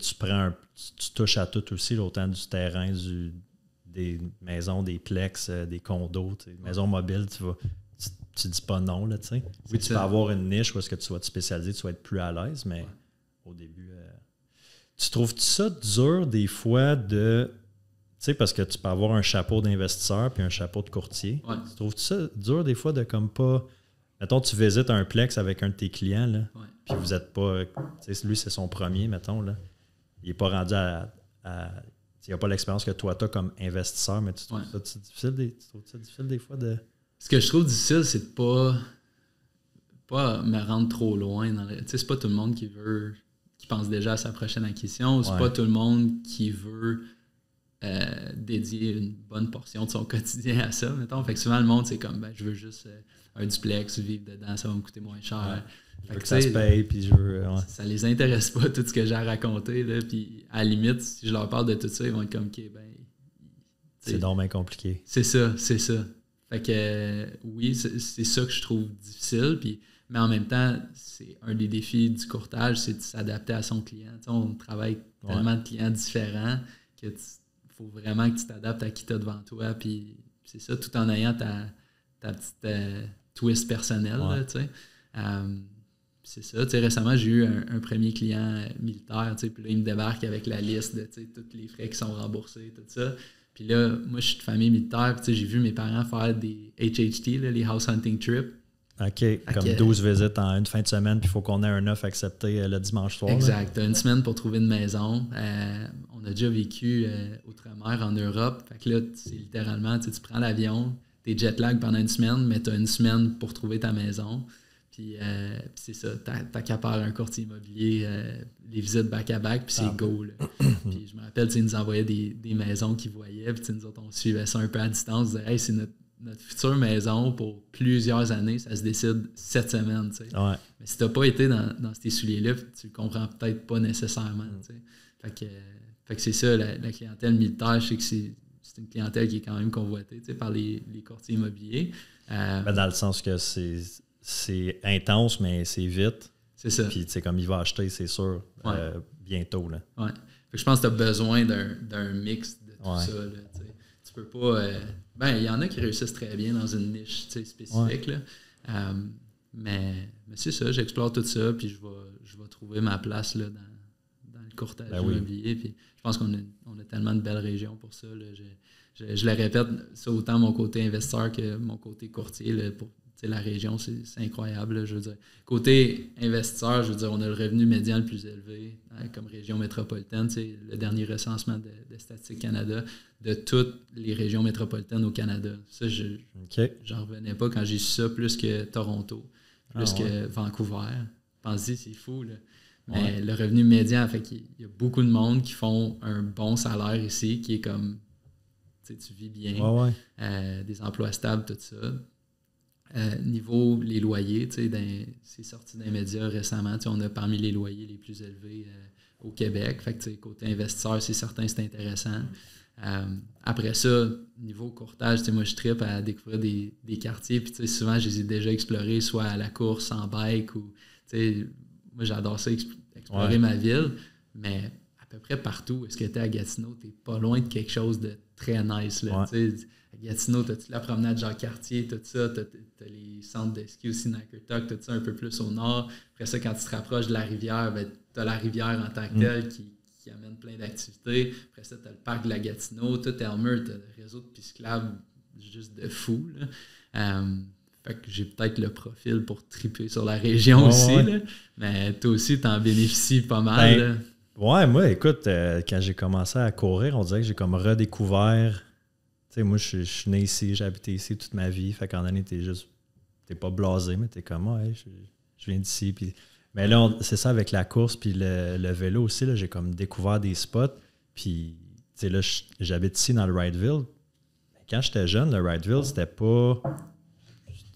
touches à tout aussi, là, autant du terrain, des maisons, des plex, des condos, maisons mobiles, tu dis pas non, là, tu sais. Oui, tu peux avoir une niche où est-ce que tu vas te spécialiser, tu vas être plus à l'aise, mais au début... Tu trouves-tu ça dur, des fois, de... Tu sais, parce que tu peux avoir un chapeau d'investisseur puis un chapeau de courtier. Ouais. Tu trouves-tu ça dur, des fois, de comme pas... Mettons, tu visites un plex avec un de tes clients, là, puis vous n'êtes pas... Tu sais, lui, c'est son premier, mettons, là. Il n'est pas rendu à il n'y a pas l'expérience que toi, tu as comme investisseur, mais tu trouves ça difficile, des fois de... Ce que je trouve difficile, c'est de pas me rendre trop loin. Tu sais, c'est pas tout le monde qui pense déjà à sa prochaine acquisition. C'est pas tout le monde qui veut dédier une bonne portion de son quotidien à ça, mettons. Fait que souvent, le monde, c'est comme, je veux juste un duplex, vivre dedans, ça va me coûter moins cher. Je veux que ça se paye, puis je veux... Ça les intéresse pas, tout ce que j'ai à raconter, là, puis à la limite, si je leur parle de tout ça, ils vont être comme, OK, c'est donc bien compliqué. C'est ça. Fait que, oui, c'est ça que je trouve difficile, mais en même temps, c'est un des défis du courtage, c'est de s'adapter à son client. Tu sais, on travaille tellement de clients différents que faut vraiment que tu t'adaptes à qui tu as devant toi, puis c'est ça, tout en ayant ta petite twist personnelle, là, tu sais. C'est ça, tu sais, récemment, j'ai eu un premier client militaire, tu sais, puis là, il me débarque avec la liste de, tu sais, tous les frais qui sont remboursés, tout ça. Puis là, moi, je suis de famille militaire, puis tu sais, j'ai vu mes parents faire des HHT, là, les House Hunting Trips. OK, comme 12 visites en une fin de semaine, puis il faut qu'on ait un œuf accepté le dimanche soir. Exact, tu as une semaine pour trouver une maison. On a déjà vécu outre-mer en Europe, fait que là, c'est littéralement, tu prends l'avion, t'es jet lag pendant une semaine, mais tu as une semaine pour trouver ta maison. Puis c'est ça, t'as qu'à faire un courtier immobilier, les visites back-à-back, puis c'est go. Là. Puis je me rappelle, ils nous envoyaient des maisons qu'ils voyaient, puis nous autres, on suivait ça un peu à distance, on disait, hey, c'est notre future maison pour plusieurs années, ça se décide cette semaine. Tu sais. Mais si t'as pas été dans ces souliers-là, tu le comprends peut-être pas nécessairement. Tu sais. Fait que c'est ça, la clientèle militaire, je sais que c'est une clientèle qui est quand même convoitée, tu sais, par les courtiers immobiliers. Dans le sens que c'est intense, mais c'est vite. C'est ça. Puis, tu sais, comme il va acheter, c'est sûr, bientôt. Là. Ouais. Fait que je pense que tu as besoin d'un mix de tout ça. Là, tu peux pas... il y en a qui réussissent très bien dans une niche spécifique. Là. Mais c'est ça, j'explore tout ça, puis je vais trouver ma place là, dans le courtage immobilier. Puis je pense qu'on a tellement de belles régions pour ça. Là. Je le répète, ça autant mon côté investisseur que mon côté courtier. Là, la région, c'est incroyable. Là, je veux dire. Côté investisseur, je veux dire, on a le revenu médian le plus élevé comme région métropolitaine. Le dernier recensement de Statistique Canada de toutes les régions métropolitaines au Canada. Ça, j'en revenais pas quand j'ai su ça, plus que Toronto, plus que Vancouver. Pensez, c'est fou. Là. Mais le revenu médian, fait qu'il y a beaucoup de monde qui font un bon salaire ici, qui est comme, tu vis bien, des emplois stables, tout ça. Niveau les loyers, c'est sorti d'un média récemment, on a parmi les loyers les plus élevés au Québec. Fait que côté investisseur, c'est certain, c'est intéressant. Après ça, niveau courtage, moi je trippe à découvrir des quartiers, puis souvent je les ai déjà explorés, soit à la course, en bike, ou moi j'adore ça, explorer ma ville, mais à peu près partout. Est-ce que tu es à Gatineau, tu n'es pas loin de quelque chose de très nice. Là, à Gatineau, tu as la promenade Jacques-Cartier, tout ça, tu as les centres de ski aussi, Nakertok, tout ça un peu plus au nord. Après ça, quand tu te rapproches de la rivière, tu as la rivière en tant que telle qui amène plein d'activités. Après ça, tu as le parc de la Gatineau, tout Elmer, tu as le réseau de pisciclables juste de fou. Là. Fait que j'ai peut-être le profil pour triper sur la région aussi, là. Mais toi aussi, tu en bénéficies pas mal. Là. Ouais, moi, écoute, quand j'ai commencé à courir, on dirait que j'ai comme redécouvert. Tu sais, moi, je suis né ici, j'ai habité ici toute ma vie. Fait qu'en année, t'es pas blasé, mais t'es comme, je viens d'ici. Puis, mais là, c'est ça avec la course, puis le vélo aussi, là, j'ai comme découvert des spots. Puis, tu sais, là, j'habite ici dans le Wrightsville. Quand j'étais jeune, le Wrightsville, c'était pas.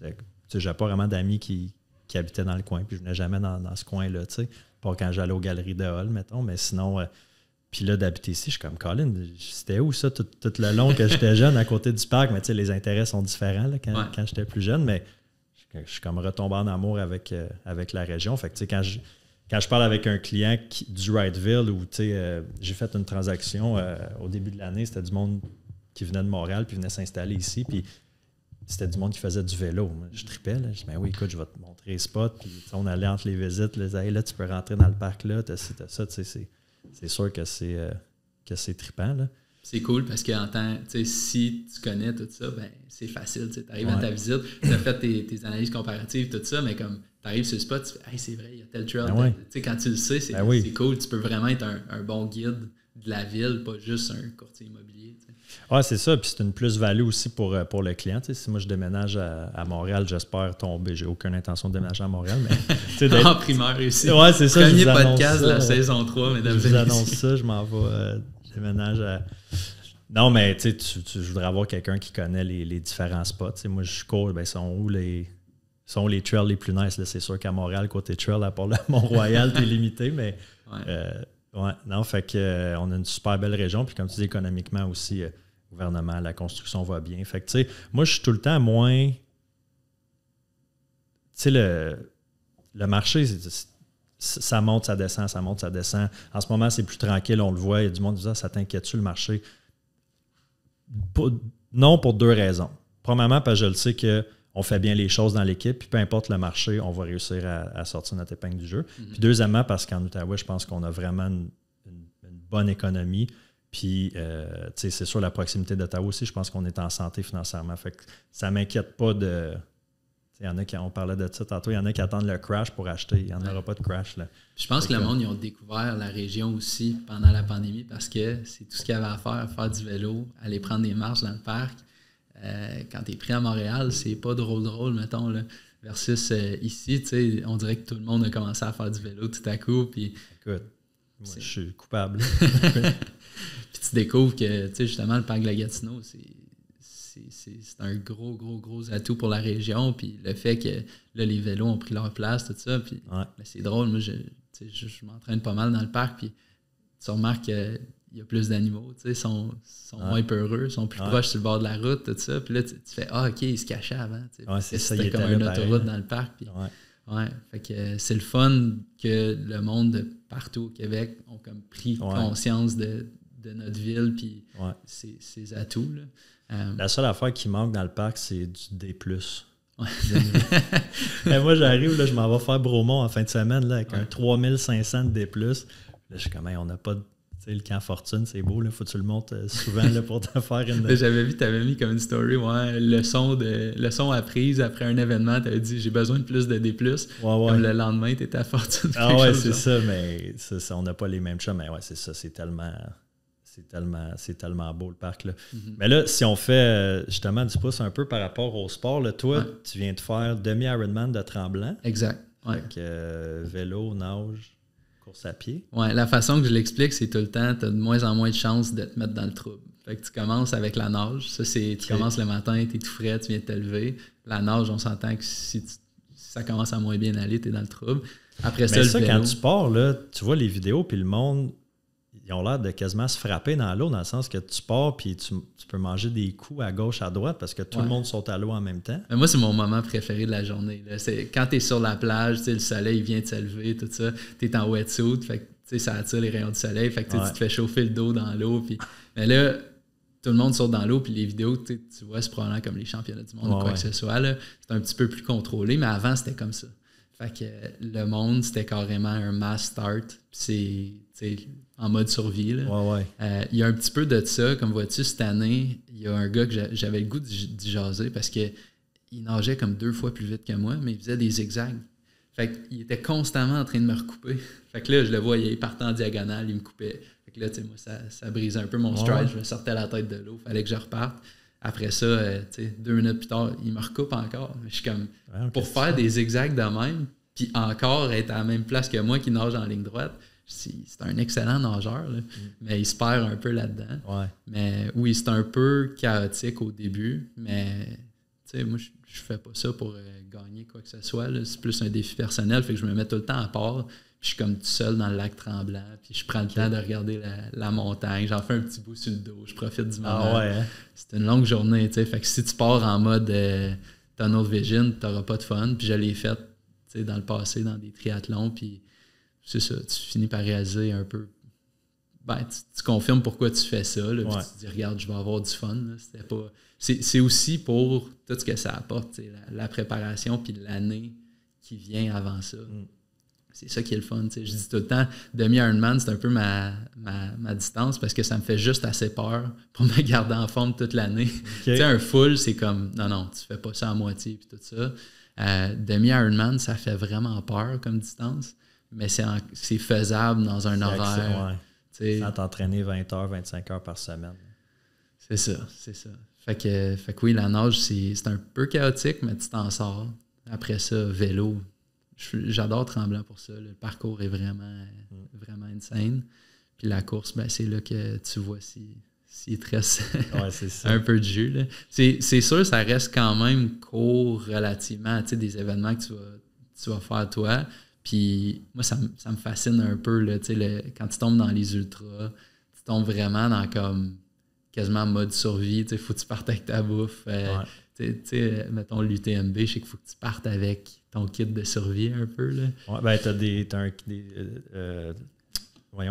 Tu sais, j'avais pas vraiment d'amis qui habitaient dans le coin, puis je venais jamais dans ce coin-là, tu sais. Pas quand j'allais aux galeries de Hall, mettons, mais sinon, puis là, d'habiter ici, je suis comme, Colin, c'était où ça tout le long que j'étais jeune à côté du parc? Mais tu sais, les intérêts sont différents là, quand j'étais plus jeune, mais je suis comme retombé en amour avec la région. Fait que tu sais, quand je parle avec un client du Wrightsville, où tu sais, j'ai fait une transaction au début de l'année, c'était du monde qui venait de Montréal, puis venait s'installer ici, puis c'était du monde qui faisait du vélo. Je tripais. Là. Je dis, oui, écoute, je vais te montrer les spots. Puis, on allait entre les visites. Là, tu peux rentrer dans le parc là. T'as ça. C'est sûr que c'est trippant. Là. C'est cool parce que si tu connais tout ça, ben c'est facile. Tu arrives à ta visite, tu as fait tes analyses comparatives, tout ça, mais comme tu arrives sur le spot, tu fais, hey, c'est vrai, il y a tel trail. Quand tu le sais, c'est cool. Tu peux vraiment être un bon guide de la ville, pas juste un courtier immobilier. Oui, c'est ça. Puis c'est une plus-value aussi pour le client. Tu sais, si moi je déménage à Montréal, j'espère tomber. J'ai aucune intention de déménager à Montréal. Mais, en primeur ici. Ouais, c'est ça. Premier podcast de la saison 3, mesdames et messieurs. Je vous annonce ça, je m'en vais déménage à. Non, mais tu voudrais avoir quelqu'un qui connaît les différents spots. T'sais, moi, je cours, ben, sont où les trails les plus nice? Là? C'est sûr qu'à Montréal, côté trail, à part le Mont-Royal, t'es limité, mais non, fait que on a une super belle région. Puis comme tu dis, économiquement aussi, le gouvernement, la construction va bien. Fait que tu sais, moi, je suis tout le temps moins. Tu sais, le marché, ça monte, ça descend, ça monte, ça descend. En ce moment, c'est plus tranquille, on le voit. Il y a du monde qui dit ça t'inquiète-tu le marché? Non, pour 2 raisons. Premièrement, parce que je le sais qu'on fait bien les choses dans l'équipe, puis peu importe le marché, on va réussir à sortir notre épingle du jeu. Puis deuxièmement, parce qu'en Outaouais, je pense qu'on a vraiment une bonne économie. Puis, c'est sûr, la proximité d'Ottawa aussi, je pense qu'on est en santé financièrement. Fait que ça ne m'inquiète pas de... Il y en a on parlait de ça tantôt, il y en a qui attendent le crash pour acheter. Il n'y en aura pas de crash. Là. Je pense que le monde, ils ont découvert la région aussi pendant la pandémie parce que c'est tout ce qu'il y avait à faire du vélo, aller prendre des marches dans le parc. Quand tu es pris à Montréal, c'est pas drôle, mettons, là, versus ici, on dirait que tout le monde a commencé à faire du vélo tout à coup. Puis, écoute, moi, je suis coupable. Puis tu découvres que, justement, le parc de la Gatineau, c'est un gros atout pour la région. Puis le fait que là, les vélos ont pris leur place, tout ça. Puis c'est drôle. Moi, je m'entraîne pas mal dans le parc. Puis tu remarques qu'il y a plus d'animaux. Ils sont moins peureux, ils sont plus proches sur le bord de la route, tout ça. Puis là, tu fais OK, ils se cachaient avant. C'est ça, c'était comme une autoroute dans le parc. Puis, fait que c'est le fun que le monde de partout au Québec ont comme pris conscience de notre ville. Puis ses atouts. Là. La seule affaire qui manque dans le parc, c'est du D+. Moi, j'arrive, là, je m'en vais faire Bromont en fin de semaine là, avec un 3500 de D+. Là, je suis comme, on n'a pas de... le camp Fortune, c'est beau, il faut que tu le montes souvent là, pour te faire une... J'avais vu, tu avais mis comme une story, leçon apprise après un événement, tu avais dit, j'ai besoin de plus de D+. Comme le lendemain, tu étais à Fortune. Ah ouais, c'est ça, mais ça, on n'a pas les mêmes chats, mais ouais, c'est ça, c'est tellement beau le parc. Là. Mais là, si on fait justement du pouce un peu par rapport au sport, là, toi, tu viens de faire demi-Ironman de Tremblant. Exact. Avec vélo, nage, course à pied. Ouais, la façon que je l'explique, c'est tout le temps, tu as de moins en moins de chances de te mettre dans le trouble. Fait que tu commences avec la nage. Ça, c'est tu commences le matin, tu es tout frais, tu viens de te lever. La nage, on s'entend que si ça commence à moins bien aller, tu es dans le trouble. Après ça, le vélo. Quand tu pars, là, tu vois les vidéos, puis le monde... Ils ont l'air de quasiment se frapper dans l'eau, dans le sens que tu pars puis tu peux manger des coups à gauche, à droite, parce que tout le monde saute à l'eau en même temps. Mais moi, c'est mon moment préféré de la journée. Là. C'est quand tu es sur la plage, le soleil vient de se lever, tout ça. Tu es en wetsuit, fait que ça attire les rayons du soleil, fait que tu te fais chauffer le dos dans l'eau. Puis... Mais là, tout le monde saute dans l'eau, puis les vidéos, tu vois, c'est probablement comme les championnats du monde ou quoi que ce soit. Là. C'est un petit peu plus contrôlé, mais avant, c'était comme ça. Fait que le monde, c'était carrément un mass start. C'est en mode survie. Il y a un petit peu de ça. Comme vois-tu, cette année, il y a un gars que j'avais le goût d'y jaser parce qu'il nageait comme 2 fois plus vite que moi, mais il faisait des zigzags. Fait qu'il était constamment en train de me recouper. Fait que là, je le voyais, il partait en diagonale, il me coupait. Fait que là, moi, ça brisait un peu mon stride. Je me sortais la tête de l'eau. Fallait que je reparte. Après ça, 2 minutes plus tard, il me recoupe encore. Je suis comme, pour faire des zigzags de même, puis encore être à la même place que moi qui nage en ligne droite, c'est un excellent nageur, là, mais il se perd un peu là-dedans. Mais oui, c'est un peu chaotique au début, mais moi, je fais pas ça pour gagner quoi que ce soit. Là. C'est plus un défi personnel, fait que je me mets tout le temps à part. Puis je suis comme tout seul dans le lac Tremblant, puis je prends le temps de regarder la montagne. J'en fais un petit bout sur le dos, je profite du moment. C'est une longue journée, fait que si tu pars en mode tunnel vision, tu n'auras pas de fun. Puis je l'ai fait dans le passé, dans des triathlons, puis c'est ça, tu finis par réaliser un peu. Ben, tu confirmes pourquoi tu fais ça, là, puis tu te dis, regarde, je vais avoir du fun. Là. C'était pas... c'est aussi pour tout ce que ça apporte, la préparation, puis l'année qui vient avant ça. C'est ça qui est le fun. Je dis tout le temps, demi-Ironman, c'est un peu ma distance parce que ça me fait juste assez peur pour me garder en forme toute l'année. Un full, c'est comme, non, tu fais pas ça à moitié, puis tout ça. Demi-Ironman, ça fait vraiment peur comme distance, mais c'est faisable dans un horaire Sans t'entraîner 20 heures, 25 heures par semaine. C'est ça. Fait que oui, la nage, c'est un peu chaotique, mais tu t'en sors. Après ça, vélo, j'adore Tremblant pour ça. Le parcours est vraiment insane. Puis la course, ben, c'est là que tu vois s'il te reste un peu de jus. Là. C'est sûr, ça reste quand même court relativement à des événements que tu vas faire toi. Puis moi, ça me fascine un peu là, quand tu tombes dans les ultras, tu tombes vraiment dans comme quasiment mode survie. Il faut que tu partes avec ta bouffe. Mettons l'UTMB, je sais qu'il faut que tu partes avec ton kit de survie un peu. Là. Ouais, ben, t'as un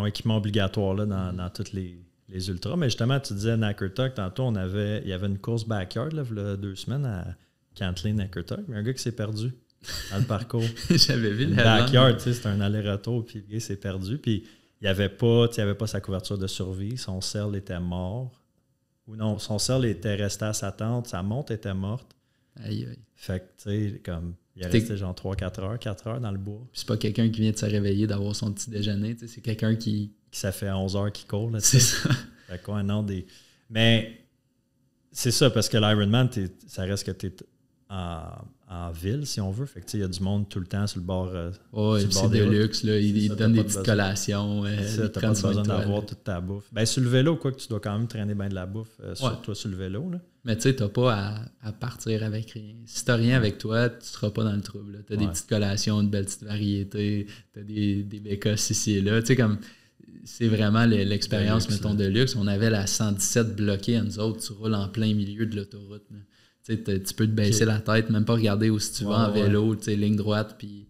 équipement obligatoire là, dans toutes les ultras. Mais justement, tu disais Nakurtuk, tantôt, il y avait une course backyard là, il y a 2 semaines à Cantley Nakurtuk. Il y a un gars qui s'est perdu dans le parcours. J'avais vu le backyard, c'est un aller-retour, puis le gars s'est perdu. Puis il avait pas sa couverture de survie. Son cerf était mort. Ou non, son cerf était resté à sa tente. Sa montre était morte. Aïe, aïe. Fait que, tu sais, comme... Il est resté genre 4 heures dans le bois. Puis c'est pas quelqu'un qui vient de se réveiller, d'avoir son petit déjeuner. C'est quelqu'un qui ça fait 11 heures qu'il court. Là, c'est ça. Fait quoi, non, Mais c'est ça, parce que l'Ironman, ça reste que tu es en ville, si on veut. Fait que il y a du monde tout le temps sur le bord. C'est de luxe. Là. Ils te donnent des petites collations. Tu n'as pas besoin d'avoir toute ta bouffe. Ben, sur le vélo, quoi, que tu dois quand même traîner bien de la bouffe, toi sur le vélo. Là. Mais tu sais, tu n'as pas à partir avec rien. Si tu n'as rien avec toi, tu ne seras pas dans le trouble. Tu as des petites collations, une belle petite variété, tu as des bécasses ici et là. Tu sais, comme c'est vraiment l'expérience, mettons, de luxe. On avait la 117 bloquée à nous autres. Tu roules en plein milieu de l'autoroute. Tu peux te baisser la tête, même pas regarder où si tu vas en vélo, ligne droite, puis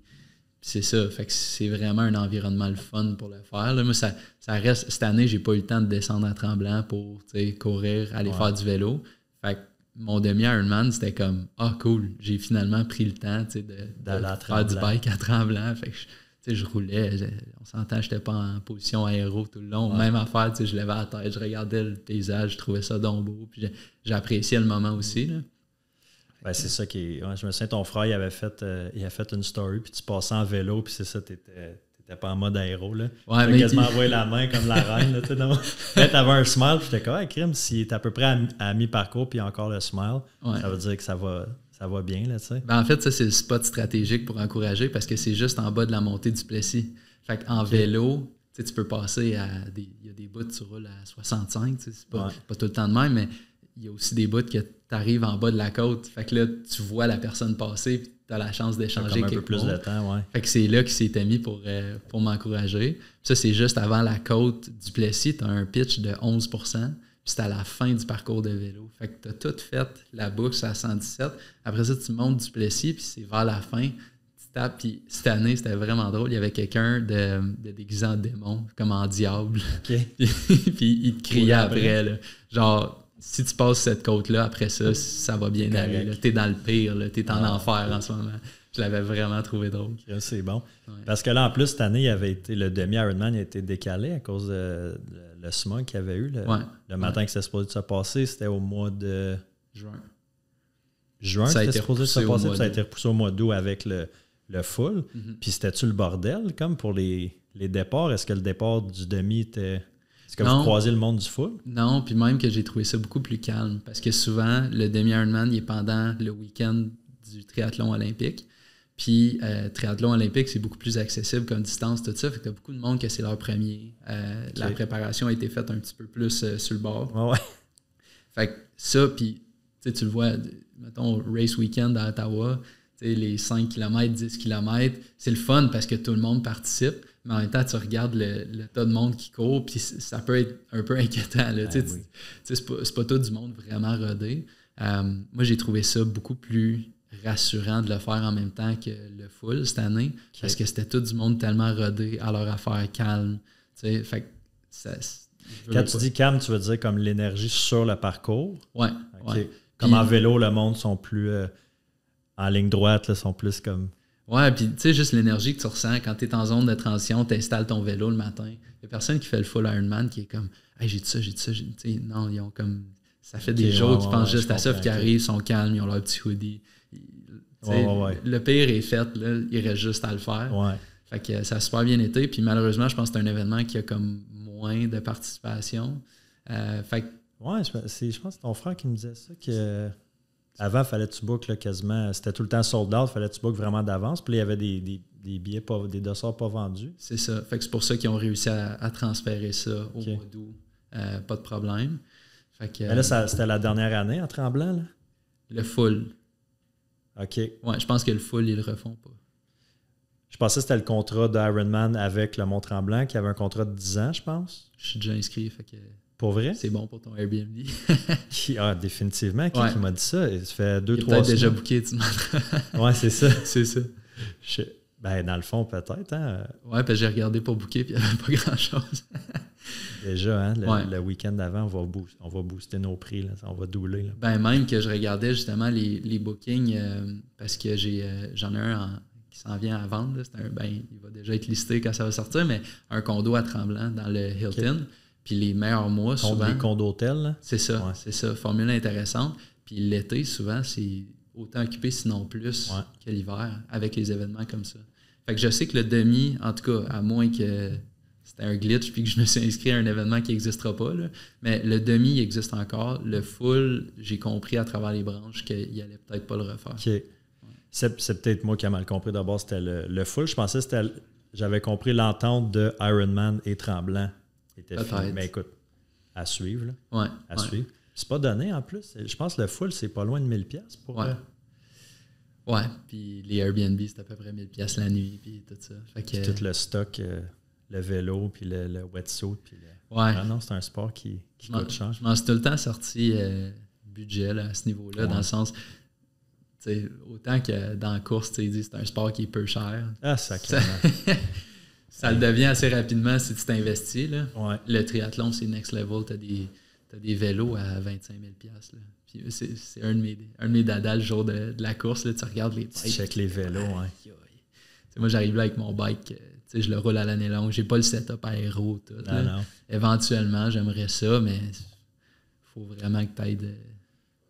c'est ça. Fait que c'est vraiment un environnement le fun pour le faire. Là, moi, ça reste... Cette année, j'ai pas eu le temps de descendre à Tremblant pour courir, aller faire du vélo. Fait que mon demi-Ironman, c'était comme « Ah, cool, j'ai finalement pris le temps de faire du bike à Tremblant. » Fait que je roulais, on s'entend, j'étais pas en position aéro tout le long. Même affaire, je levais la tête, je regardais le paysage, je trouvais ça donc beau. Puis j'appréciais le moment aussi. Là. Ben, c'est ça qui est. Ouais, je me souviens, ton frère, il a fait une story, puis tu passais en vélo, puis c'est ça, t'étais pas en mode aéro. Là. Ouais, tu as quasiment envoyé la main comme la reine. Là, t'avais un smile, puis j'étais comme, hey, crime, s'il est à peu près à mi-parcours, puis encore le smile, ça veut dire que ça va bien. Là, en fait, ça, c'est le spot stratégique pour encourager, parce que c'est juste en bas de la montée du Plessis. Fait qu'en vélo, tu peux passer il y a des bouts, tu roules à 65, c'est pas tout le temps de même, mais il y a aussi des bouts que tu arrives en bas de la côte. Fait que là, tu vois la personne passer puis tu as la chance d'échanger un peu plus de temps, ouais. Fait que c'est là qu'il s'était mis pour m'encourager. Puis ça, c'est juste avant la côte du Plessis. Tu as un pitch de 11 puis c'est à la fin du parcours de vélo. Fait que tu as tout fait la boucle à 117. Après ça, tu montes du Plessis puis c'est vers la fin. Tu tapes. Puis cette année, c'était vraiment drôle. Il y avait quelqu'un de déguisé en démon, comme en diable. Okay. Puis il te criait après. Là. Genre... Si tu passes cette côte-là, après ça, ça va bien aller. T'es dans le pire, t'es en enfer en ce moment. Je l'avais vraiment trouvé drôle. C'est bon. Ouais. Parce que là, en plus, cette année, le demi-Ironman a été décalé à cause de le smog qu'il y avait eu. Le matin que c'était supposé de se passer, c'était au mois de... Juin, c'était supposé de se passer, puis ça a été repoussé au mois d'août avec le full. Mm-hmm. Puis c'était-tu le bordel, comme pour les départs? Est-ce que le départ du demi était... Est-ce que vous croisez le monde du full? Non, puis même que j'ai trouvé ça beaucoup plus calme. Parce que souvent, le demi-Ironman, il est pendant le week-end du triathlon olympique. Puis, triathlon olympique, c'est beaucoup plus accessible comme distance, tout ça. Fait que t'as beaucoup de monde que c'est leur premier. La préparation a été faite un petit peu plus sur le bord. Ouais. Fait que ça, puis tu le vois, mettons, race weekend à Ottawa, les 5 km, 10 km, c'est le fun parce que tout le monde participe. Mais en même temps, tu regardes le tas de monde qui court, puis ça peut être un peu inquiétant. Là, c'est pas tout du monde vraiment rodé. Moi, j'ai trouvé ça beaucoup plus rassurant de le faire en même temps que le full cette année, parce que c'était tout du monde tellement rodé à leur affaire calme. Fait que quand tu dis calme, tu veux dire comme l'énergie sur le parcours? Oui. Okay. Ouais. Comme en vélo, le monde sont plus en ligne droite, là, sont plus comme... Ouais, puis tu sais, juste l'énergie que tu ressens quand tu es en zone de transition, tu installes ton vélo le matin. Il n'y a personne qui fait le full Ironman qui est comme hey, j'ai dit ça. Non, ils ont comme. Ça fait des jours qu'ils pensent juste à ça, puis qu'ils arrivent, ils sont calmes, ils ont leur petit hoodie. Le pire est fait, là, il reste juste à le faire. Ouais. Fait que ça a super bien été. Puis malheureusement, je pense que c'est un événement qui a comme moins de participation. Fait que, ouais, je pense que c'est ton frère qui me disait ça, que avant, il fallait que tu bookes là, quasiment, c'était tout le temps sold out, il fallait que tu bookes vraiment d'avance, puis là, il y avait des billets, des dossards pas vendus. c'est ça. Fait que c'est pour ça qu'ils ont réussi à transférer ça au mois d'août. Pas de problème. Fait que, mais là, c'était la dernière année en Tremblant, là? Le full. OK. Ouais, je pense que le full, ils le refont pas. Je pensais que c'était le contrat d'Ironman avec le Mont-Tremblant, qui avait un contrat de 10 ans, je pense. Je suis déjà inscrit, fait que Pour vrai? c'est bon pour ton Airbnb. Définitivement. Qui m'a dit ça? Ça fait 2-3 semaines. Peut-être déjà booké, tu m'entends. Ouais, c'est ça. C'est ça. Ben, dans le fond, peut-être. Hein? Ouais, parce que j'ai regardé pour booker, puis il n'y avait pas grand-chose. Déjà, hein, le week-end d'avant, on va booster nos prix. Là, on va doubler. Là. Ben, même que je regardais justement les bookings, parce que j'en ai un qui s'en vient à vendre. Là. Il va déjà être listé quand ça va sortir, mais un condo à Tremblant dans le Hilton. Okay. Puis les meilleurs mois, souvent... Les condos d'hôtel. C'est ça, c'est ça. Formule intéressante. Puis l'été, souvent, c'est autant occupé, sinon plus, que l'hiver, avec les événements comme ça. Fait que je sais que le demi, en tout cas, à moins que c'était un glitch puis que je me suis inscrit à un événement qui n'existera pas, là, mais le demi, il existe encore. Le full, j'ai compris à travers les branches qu'il n'allait peut-être pas le refaire. OK. Ouais. C'est peut-être moi qui ai mal compris. D'abord, c'était le full. Je pensais que j'avais compris l'entente de Ironman et Tremblant. Mais écoute, à suivre. Là. Ouais, à suivre. C'est pas donné en plus. Je pense que le full, c'est pas loin de 1000$ pour... Ouais, puis les Airbnb, c'est à peu près 1000$ la nuit, puis tout ça. Fait que, puis tout le stock, le vélo, puis le wetsuit. Puis Ah non, c'est un sport qui coûte cher. Je m'en suis tout le temps sorti budget là, à ce niveau-là, dans le sens... Autant que dans la course, ils disent que c'est un sport qui est peu cher. Ah, sacrément. Ça le devient assez rapidement si tu t'investis. Là. Ouais. Le triathlon, c'est next level. Tu as des vélos à 25 000$. Là. Puis c'est un de mes dadas le jour de la course. Là, tu regardes les bikes. Tu checkes les vélos, Moi, j'arrive là avec mon bike. Je le roule à l'année longue. J'ai pas le setup aéro. Tout, non. Éventuellement, j'aimerais ça, mais il faut vraiment que tu ailles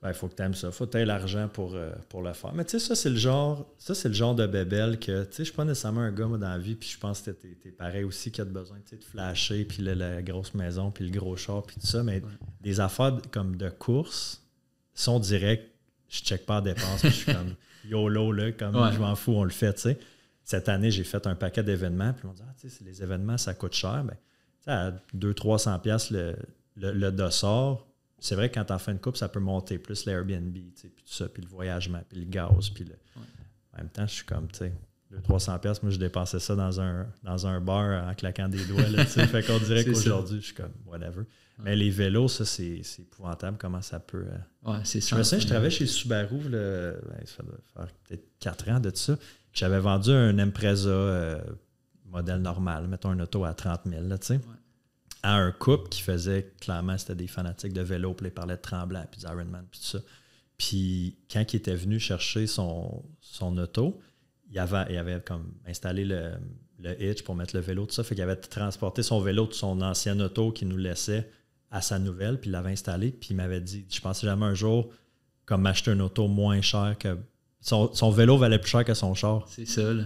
il faut que tu aimes ça. Il faut que tu aies l'argent pour le faire. Mais tu sais, ça, c'est le genre de bébelle que, tu sais, je suis pas nécessairement un gars, moi, dans la vie, puis je pense que t'es pareil aussi, qui a besoin, tu sais, de flasher, puis la grosse maison, puis le gros char, puis tout ça. Mais des affaires comme de course sont directs. Je check pas la dépense, puis je suis comme YOLO, là, comme je m'en fous, on le fait, tu sais. Cette année, j'ai fait un paquet d'événements, puis on dit, tu sais, les événements, ça coûte cher. Ben, tu sais, à 200-300$ le dossard. C'est vrai que quand tu en fais une coupe, ça peut monter plus l'Airbnb, puis tout ça, puis le voyagement, puis le gaz, puis en même temps, je suis comme, tu sais, 200-300$, moi, je dépensais ça dans un bar en claquant des doigts, là, tu sais, fait qu'on dirait qu'aujourd'hui, je suis comme, whatever. Mais les vélos, ça, c'est épouvantable, comment ça peut... c'est ça. Je me souviens, je travaillais chez Subaru, ça doit faire peut-être 4 ans de ça, j'avais vendu un Impreza modèle normal, mettons un auto à 30 000, là, tu sais. À un couple qui faisait, clairement, c'était des fanatiques de vélo, puis ils parlaient de Tremblant, puis d'Ironman, puis tout ça. Puis quand il était venu chercher son auto, il avait comme installé le hitch pour mettre le vélo, tout ça. Fait qu'il avait transporté son vélo de son ancien auto qu'il nous laissait à sa nouvelle, puis il l'avait installé, puis il m'avait dit, je pensais jamais un jour comme m'acheter un auto moins cher que... Son vélo valait plus cher que son char. C'est ça, là.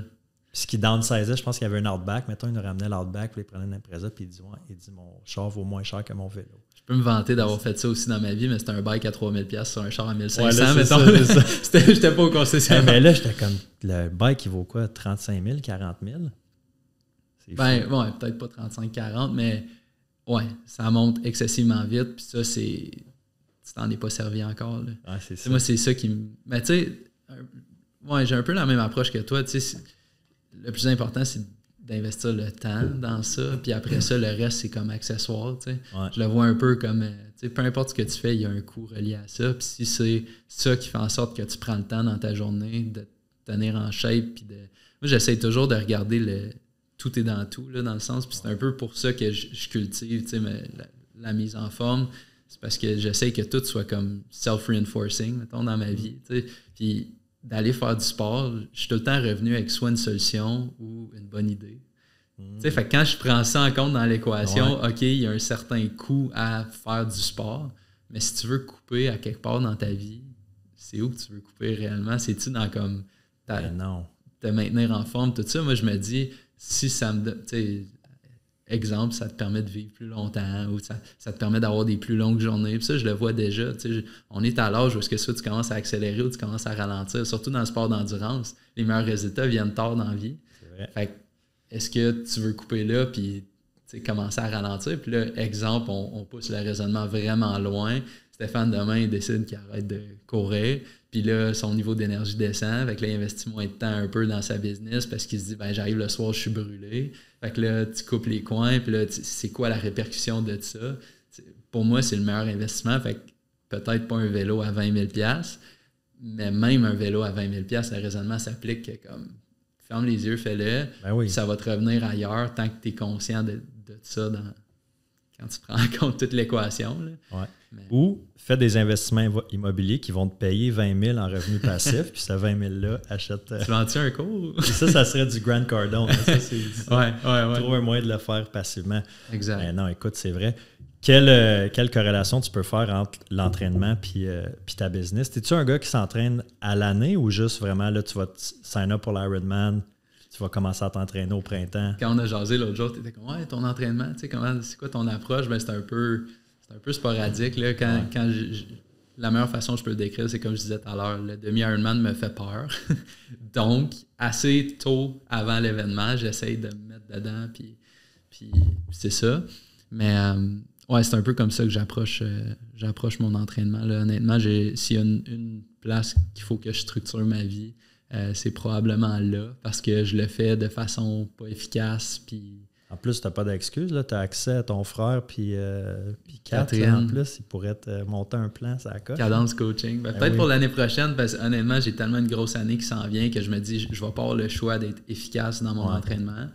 Ce qui downsizait, je pense qu'il y avait un Outback. Mettons, il nous ramenait l'Outback, puis il prenait une Impreza, puis il dit mon char vaut moins cher que mon vélo. Je peux me vanter d'avoir fait ça aussi dans ma vie, mais c'était un bike à 3000$ sur un char à 1500$. Ouais, là, mettons. J'étais pas au concessionnaire. Mais là, j'étais comme, le bike, il vaut quoi? 35 000, 40 000? C'est peut-être pas 35-40, mais ouais, ça monte excessivement vite, puis ça, tu t'en es pas servi encore. Là. Ouais, c'est ça. Moi, c'est ça qui me... Mais tu sais, j'ai un peu la même approche que toi, tu sais, le plus important, c'est d'investir le temps dans ça. Puis après ça, le reste, c'est comme accessoire. Tu sais. Je le vois un peu comme... tu sais, peu importe ce que tu fais, il y a un coût relié à ça. Puis si c'est ça qui fait en sorte que tu prends le temps dans ta journée de te tenir en shape. Puis moi, j'essaie toujours de regarder tout est dans tout, là, dans le sens. Puis c'est un peu pour ça que je cultive, tu sais, la mise en forme. C'est parce que j'essaie que tout soit comme self-reinforcing, mettons, dans ma vie. Tu sais. Puis d'aller faire du sport, je suis tout le temps revenu avec soit une solution ou une bonne idée. Tu sais, fait que quand je prends ça en compte dans l'équation, OK, il y a un certain coût à faire du sport, mais si tu veux couper à quelque part dans ta vie, c'est où que tu veux couper réellement? C'est-tu dans comme te maintenir en forme, tout ça? Moi, je me dis, si ça me donne... Tu sais, exemple, ça te permet de vivre plus longtemps ou ça te permet d'avoir des plus longues journées. Puis ça, je le vois déjà. On est à l'âge où est-ce que soit tu commences à accélérer ou tu commences à ralentir. Surtout dans le sport d'endurance, les meilleurs résultats viennent tard dans la vie. C'est vrai. Fait que, est-ce que tu veux couper là puis commencer à ralentir? Puis là, exemple, on pousse le raisonnement vraiment loin. Stéphane, demain, il décide qu'il arrête de courir. Puis là, son niveau d'énergie descend. Fait que là, il investit moins de temps un peu dans sa business parce qu'il se dit, j'arrive le soir, je suis brûlé. Fait que là, tu coupes les coins. Puis là, c'est quoi la répercussion de ça? Pour moi, c'est le meilleur investissement. Fait que peut-être pas un vélo à 20 000 $, mais même un vélo à 20 000 $, le raisonnement s'applique que comme ferme les yeux, fais-le. Oui. Ça va te revenir ailleurs tant que tu es conscient de ça quand tu prends en compte toute l'équation. Ouais. Ou fais des investissements immobiliers qui vont te payer 20 000 en revenus passifs, puis ce 20 000-là, achète... Tu vends-tu un cours? Ça serait du Grant Cardone. Ouais. Trouve un moyen de le faire passivement. Exact. Mais non, écoute, c'est vrai. Quelle corrélation tu peux faire entre l'entraînement puis ta business? Es-tu un gars qui s'entraîne à l'année ou juste vraiment, là, tu vas sign up pour l'Ironman, tu vas commencer à t'entraîner au printemps? Quand on a jasé l'autre jour, tu étais comme, ouais, ton entraînement, tu sais, c'est quoi ton approche? Ben, c'est un peu sporadique. Là, quand la meilleure façon que je peux le décrire, c'est comme je disais tout à l'heure, le demi-Ironman me fait peur. Donc, assez tôt avant l'événement, j'essaye de me mettre dedans, puis c'est ça. Mais ouais, c'est un peu comme ça que j'approche mon entraînement. Là. Honnêtement, s'il y a une place qu'il faut que je structure ma vie, c'est probablement là, parce que je le fais de façon pas efficace. Puis en plus, tu n'as pas d'excuses. Tu as accès à ton frère puis Catherine. En plus, il pourrait te monter un plan, ça coche. Cadence Coaching. Peut-être pour l'année prochaine, parce que honnêtement, j'ai tellement une grosse année qui s'en vient que je me dis je vais pas avoir le choix d'être efficace dans mon entraînement.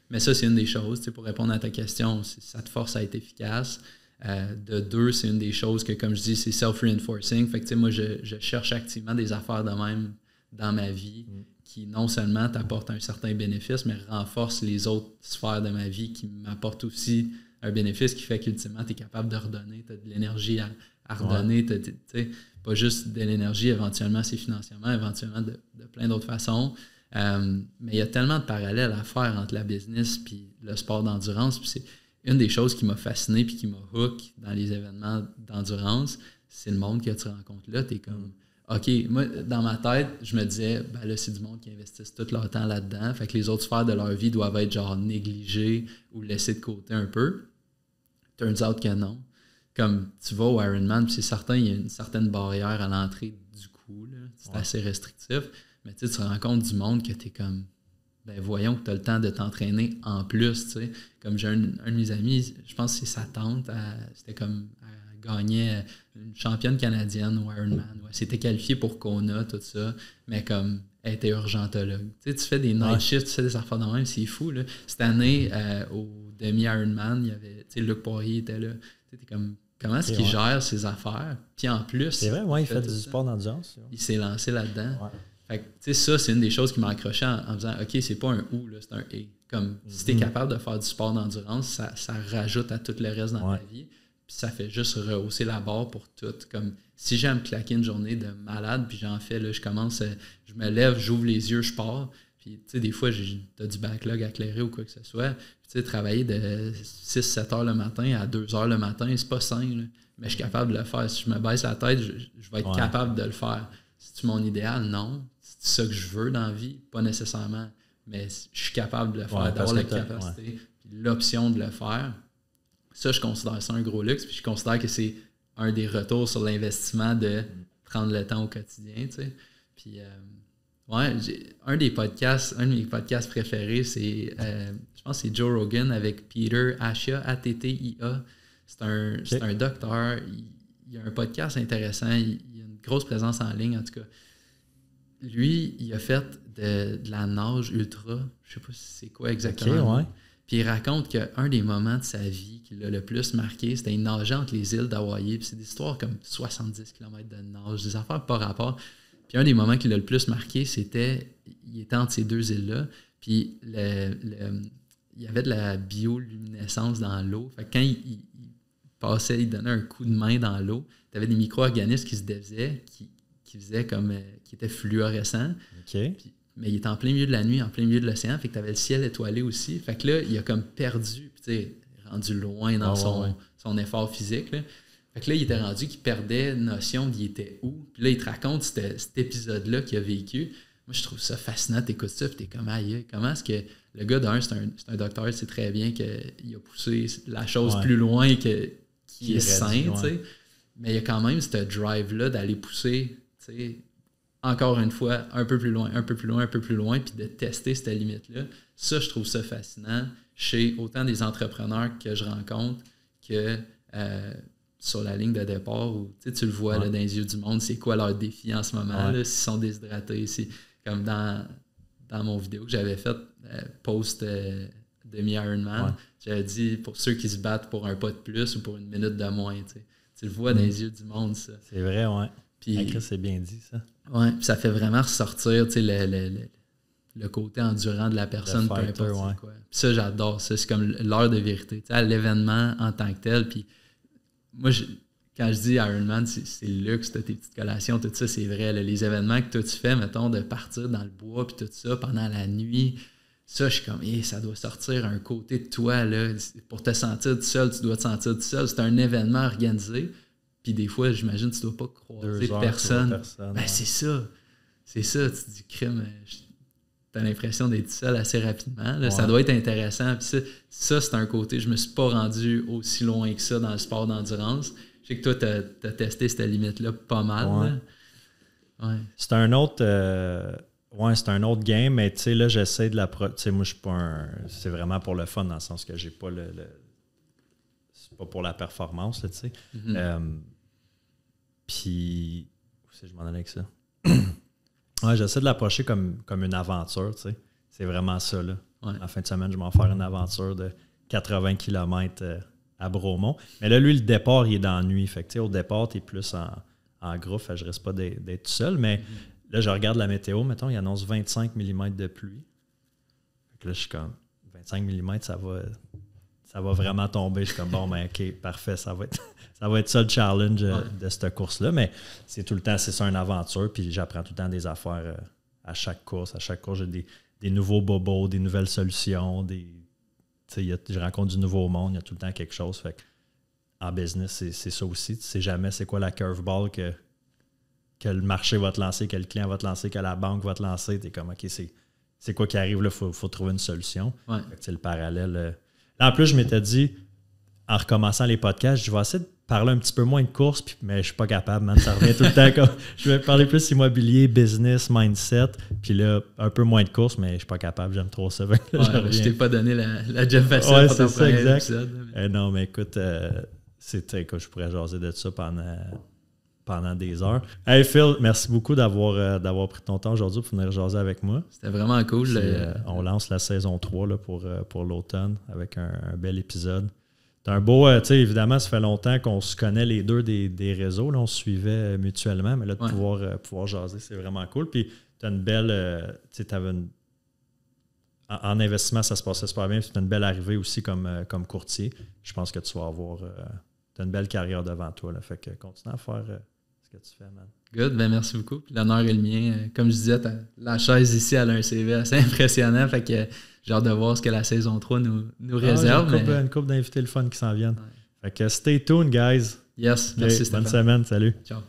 Mais ça, c'est une des choses. Pour répondre à ta question, ça te force à être efficace. De deux, c'est une des choses que, comme je dis, c'est self-reinforcing. Fait que moi, je cherche activement des affaires de même dans ma vie qui non seulement t'apportent un certain bénéfice, mais renforcent les autres sphères de ma vie qui m'apportent aussi un bénéfice qui fait qu'ultimement, tu es capable de redonner, tu as de l'énergie à redonner, pas juste de l'énergie, éventuellement c'est financièrement, éventuellement de plein d'autres façons. Mais il y a tellement de parallèles à faire entre la business et le sport d'endurance. Puis c'est une des choses qui m'a fasciné et qui m'a hook dans les événements d'endurance, c'est le monde que tu rencontres là. Tu es comme, OK, moi, dans ma tête, je me disais, là, c'est du monde qui investissent tout leur temps là-dedans. Fait que les autres sphères de leur vie doivent être genre négligées ou laissées de côté un peu. Turns out que non. Comme tu vas au Ironman, puis c'est certain, il y a une certaine barrière à l'entrée du coup. Là. C'est assez restrictif. Mais tu rencontres du monde que tu es comme, voyons que tu as le temps de t'entraîner en plus. T'sais. Comme j'ai un de mes amis, je pense que c'est sa tante, c'était comme, elle gagnait une championne canadienne au Ironman. Elle s'était qualifiée pour Kona, tout ça, mais comme, elle était urgentologue. Tu fais des night shifts, tu fais des affaires de même, c'est fou. Là. Cette année, au demi-Ironman, il y avait, Luc Poirier était là. Tu comme, comment est-ce qu'il gère ses affaires? Puis en plus... C'est vrai, il fait du sport d'endurance. Il s'est lancé là-dedans. Ouais. Fait que, ça, c'est une des choses qui m'a accroché en disant, OK, c'est pas un ou, là, c'est un et. Comme, si tu es capable de faire du sport d'endurance, ça rajoute à tout le reste dans ta vie. Puis ça fait juste rehausser la barre pour tout. Comme, si j'aime claquer une journée de malade, puis j'en fais, là, je me lève, j'ouvre les yeux, je pars. Puis, des fois, t'as du backlog à clairer ou quoi que ce soit. Puis, travailler de 6-7 heures le matin à 2 heures le matin, c'est pas sain, là. Mais je suis capable de le faire. Si je me baisse la tête, je vais être capable de le faire. C'est-tu mon idéal? Non. C'est ça que je veux dans la vie? Pas nécessairement. Mais je suis capable de le faire, d'avoir la capacité, puis l'option de le faire. Ça, je considère ça un gros luxe. Puis je considère que c'est un des retours sur l'investissement de prendre le temps au quotidien. Puis, un de mes podcasts préférés, c'est, je pense que c'est Joe Rogan avec Peter Attia, A-T-T-I-A. C'est un docteur. Il a un podcast intéressant. Il a une grosse présence en ligne, en tout cas. Lui, il a fait de la nage ultra. Je sais pas si c'est quoi exactement. Puis il raconte qu'un des moments de sa vie qui l'a le plus marqué, c'était il nageait entre les îles d'Hawaï. Puis c'est des histoires comme 70 km de nage, des affaires par rapport. Puis un des moments qui l'a le plus marqué, c'était il était entre ces deux îles-là. Puis il y avait de la bioluminescence dans l'eau. Fait que quand il passait, il donnait un coup de main dans l'eau, tu avais des micro-organismes qui se défaisaient, qui faisaient comme qui étaient fluorescents. Okay. Puis mais il est en plein milieu de la nuit, en plein milieu de l'océan, fait que tu avais le ciel étoilé aussi. Fait que là, il a comme perdu, tu sais, rendu loin dans son effort physique, là. Fait que là, il était rendu qu'il perdait notion d'il était où. Puis là, il te raconte cet épisode-là qu'il a vécu. Moi, je trouve ça fascinant. T'écoutes ça, puis t'es comme, aïe, comment est-ce que le gars d'un, c'est un docteur, il sait très bien qu'il a poussé la chose plus loin qui est sain, tu sais. Mais il y a quand même ce drive-là d'aller pousser, tu sais, encore une fois, un peu plus loin, un peu plus loin, un peu plus loin, puis de tester cette limite-là. Ça, je trouve ça fascinant chez autant des entrepreneurs que je rencontre que sur la ligne de départ où tu le vois là, dans les yeux du monde, c'est quoi leur défi en ce moment, là, s'ils sont déshydratés. Comme dans mon vidéo que j'avais faite post demi-Ironman, j'avais dit pour ceux qui se battent pour un pas de plus ou pour une minute de moins. Tu le vois dans les yeux du monde, ça. C'est vrai, ouais. Puis c'est bien dit, ça. Ouais, puis ça fait vraiment ressortir le côté endurant de la personne, peu importe quoi. Puis ça, j'adore ça. C'est comme l'heure de vérité. À l'événement en tant que tel. Puis moi, quand je dis Ironman, c'est le luxe, tes petites collations, tout ça, c'est vrai. Là, les événements que toi tu fais, mettons, de partir dans le bois puis tout ça pendant la nuit, ça, je suis comme, ça doit sortir un côté de toi. Là. Pour te sentir tout seul, tu dois te sentir tout seul. C'est un événement organisé. Puis des fois, j'imagine que tu ne dois pas croiser personne. C'est ça. C'est ça. Tu te dis, crime, tu as l'impression d'être seul assez rapidement. Là. Ça doit être intéressant. Puis ça, c'est un côté, je me suis pas rendu aussi loin que ça dans le sport d'endurance. Je sais que toi, tu as testé cette limite-là pas mal. Là. C'est un autre... c'est un autre game, mais tu sais, là, j'essaie de la... Tu sais, moi, je suis pas c'est vraiment pour le fun, dans le sens que j'ai pas c'est pas pour la performance, tu sais. Puis... Où c'est que je m'en allais avec ça? J'essaie de l'approcher comme une aventure, tu sais. C'est vraiment ça, là. En fin de semaine, je vais m'en faire une aventure de 80 km à Bromont. Mais là, lui, le départ, il est dans la nuit. Fait que, tu sais, au départ, tu es plus en groupe. Fait que je risque pas d'être tout seul. Mais là, je regarde la météo. Mettons, il annonce 25 mm de pluie. Fait que là, je suis comme, 25 mm, ça va vraiment tomber. Je suis comme, bon, ben, OK, parfait. Ça va être ça le challenge de cette course-là. Mais c'est tout le temps, c'est ça, une aventure. Puis j'apprends tout le temps des affaires à chaque course. À chaque course, j'ai des nouveaux bobos, des nouvelles solutions, je rencontre du nouveau monde, il y a tout le temps quelque chose. Fait en business, c'est ça aussi. Tu sais jamais c'est quoi la curveball que le marché va te lancer, que le client va te lancer, que la banque va te lancer. Tu es comme, OK, c'est quoi qui arrive là? Il faut trouver une solution. Fait que, le parallèle. Là, en plus, je m'étais dit, en recommençant les podcasts, je vais essayer de parler un petit peu moins de course, mais je suis pas capable, man. Ça revient tout le temps comme. Je vais parler plus immobilier, business, mindset, puis là, un peu moins de course, mais je suis pas capable, j'aime trop ça. Là, je t'ai pas donné la job facile pour ton premier épisode. Non, mais écoute, je pourrais jaser de ça pendant des heures. Hey Phil, merci beaucoup d'avoir pris ton temps aujourd'hui pour venir jaser avec moi. C'était vraiment cool. Puis, on lance la saison 3 là, pour l'automne avec un bel épisode. C'est un beau, tu sais, évidemment, ça fait longtemps qu'on se connaît les deux des réseaux. Là, on se suivait mutuellement, mais là, de pouvoir jaser, c'est vraiment cool. Puis, tu as une belle, tu sais, t'avais en investissement, ça se passait super bien. Puis, tu as une belle arrivée aussi comme courtier. Je pense que tu vas avoir, tu as une belle carrière devant toi. Là, fait que continue à faire ce que tu fais, man. Good, ben merci beaucoup. Puis l'honneur est le mien. Comme je disais, la chaise ici, elle a un CV assez impressionnant. Fait que j'ai hâte de voir ce que la saison 3 nous réserve. Une couple d'invités le fun qui s'en viennent. Fait que stay tuned, guys. Yes, merci Stéphane. Bonne semaine, salut. Ciao.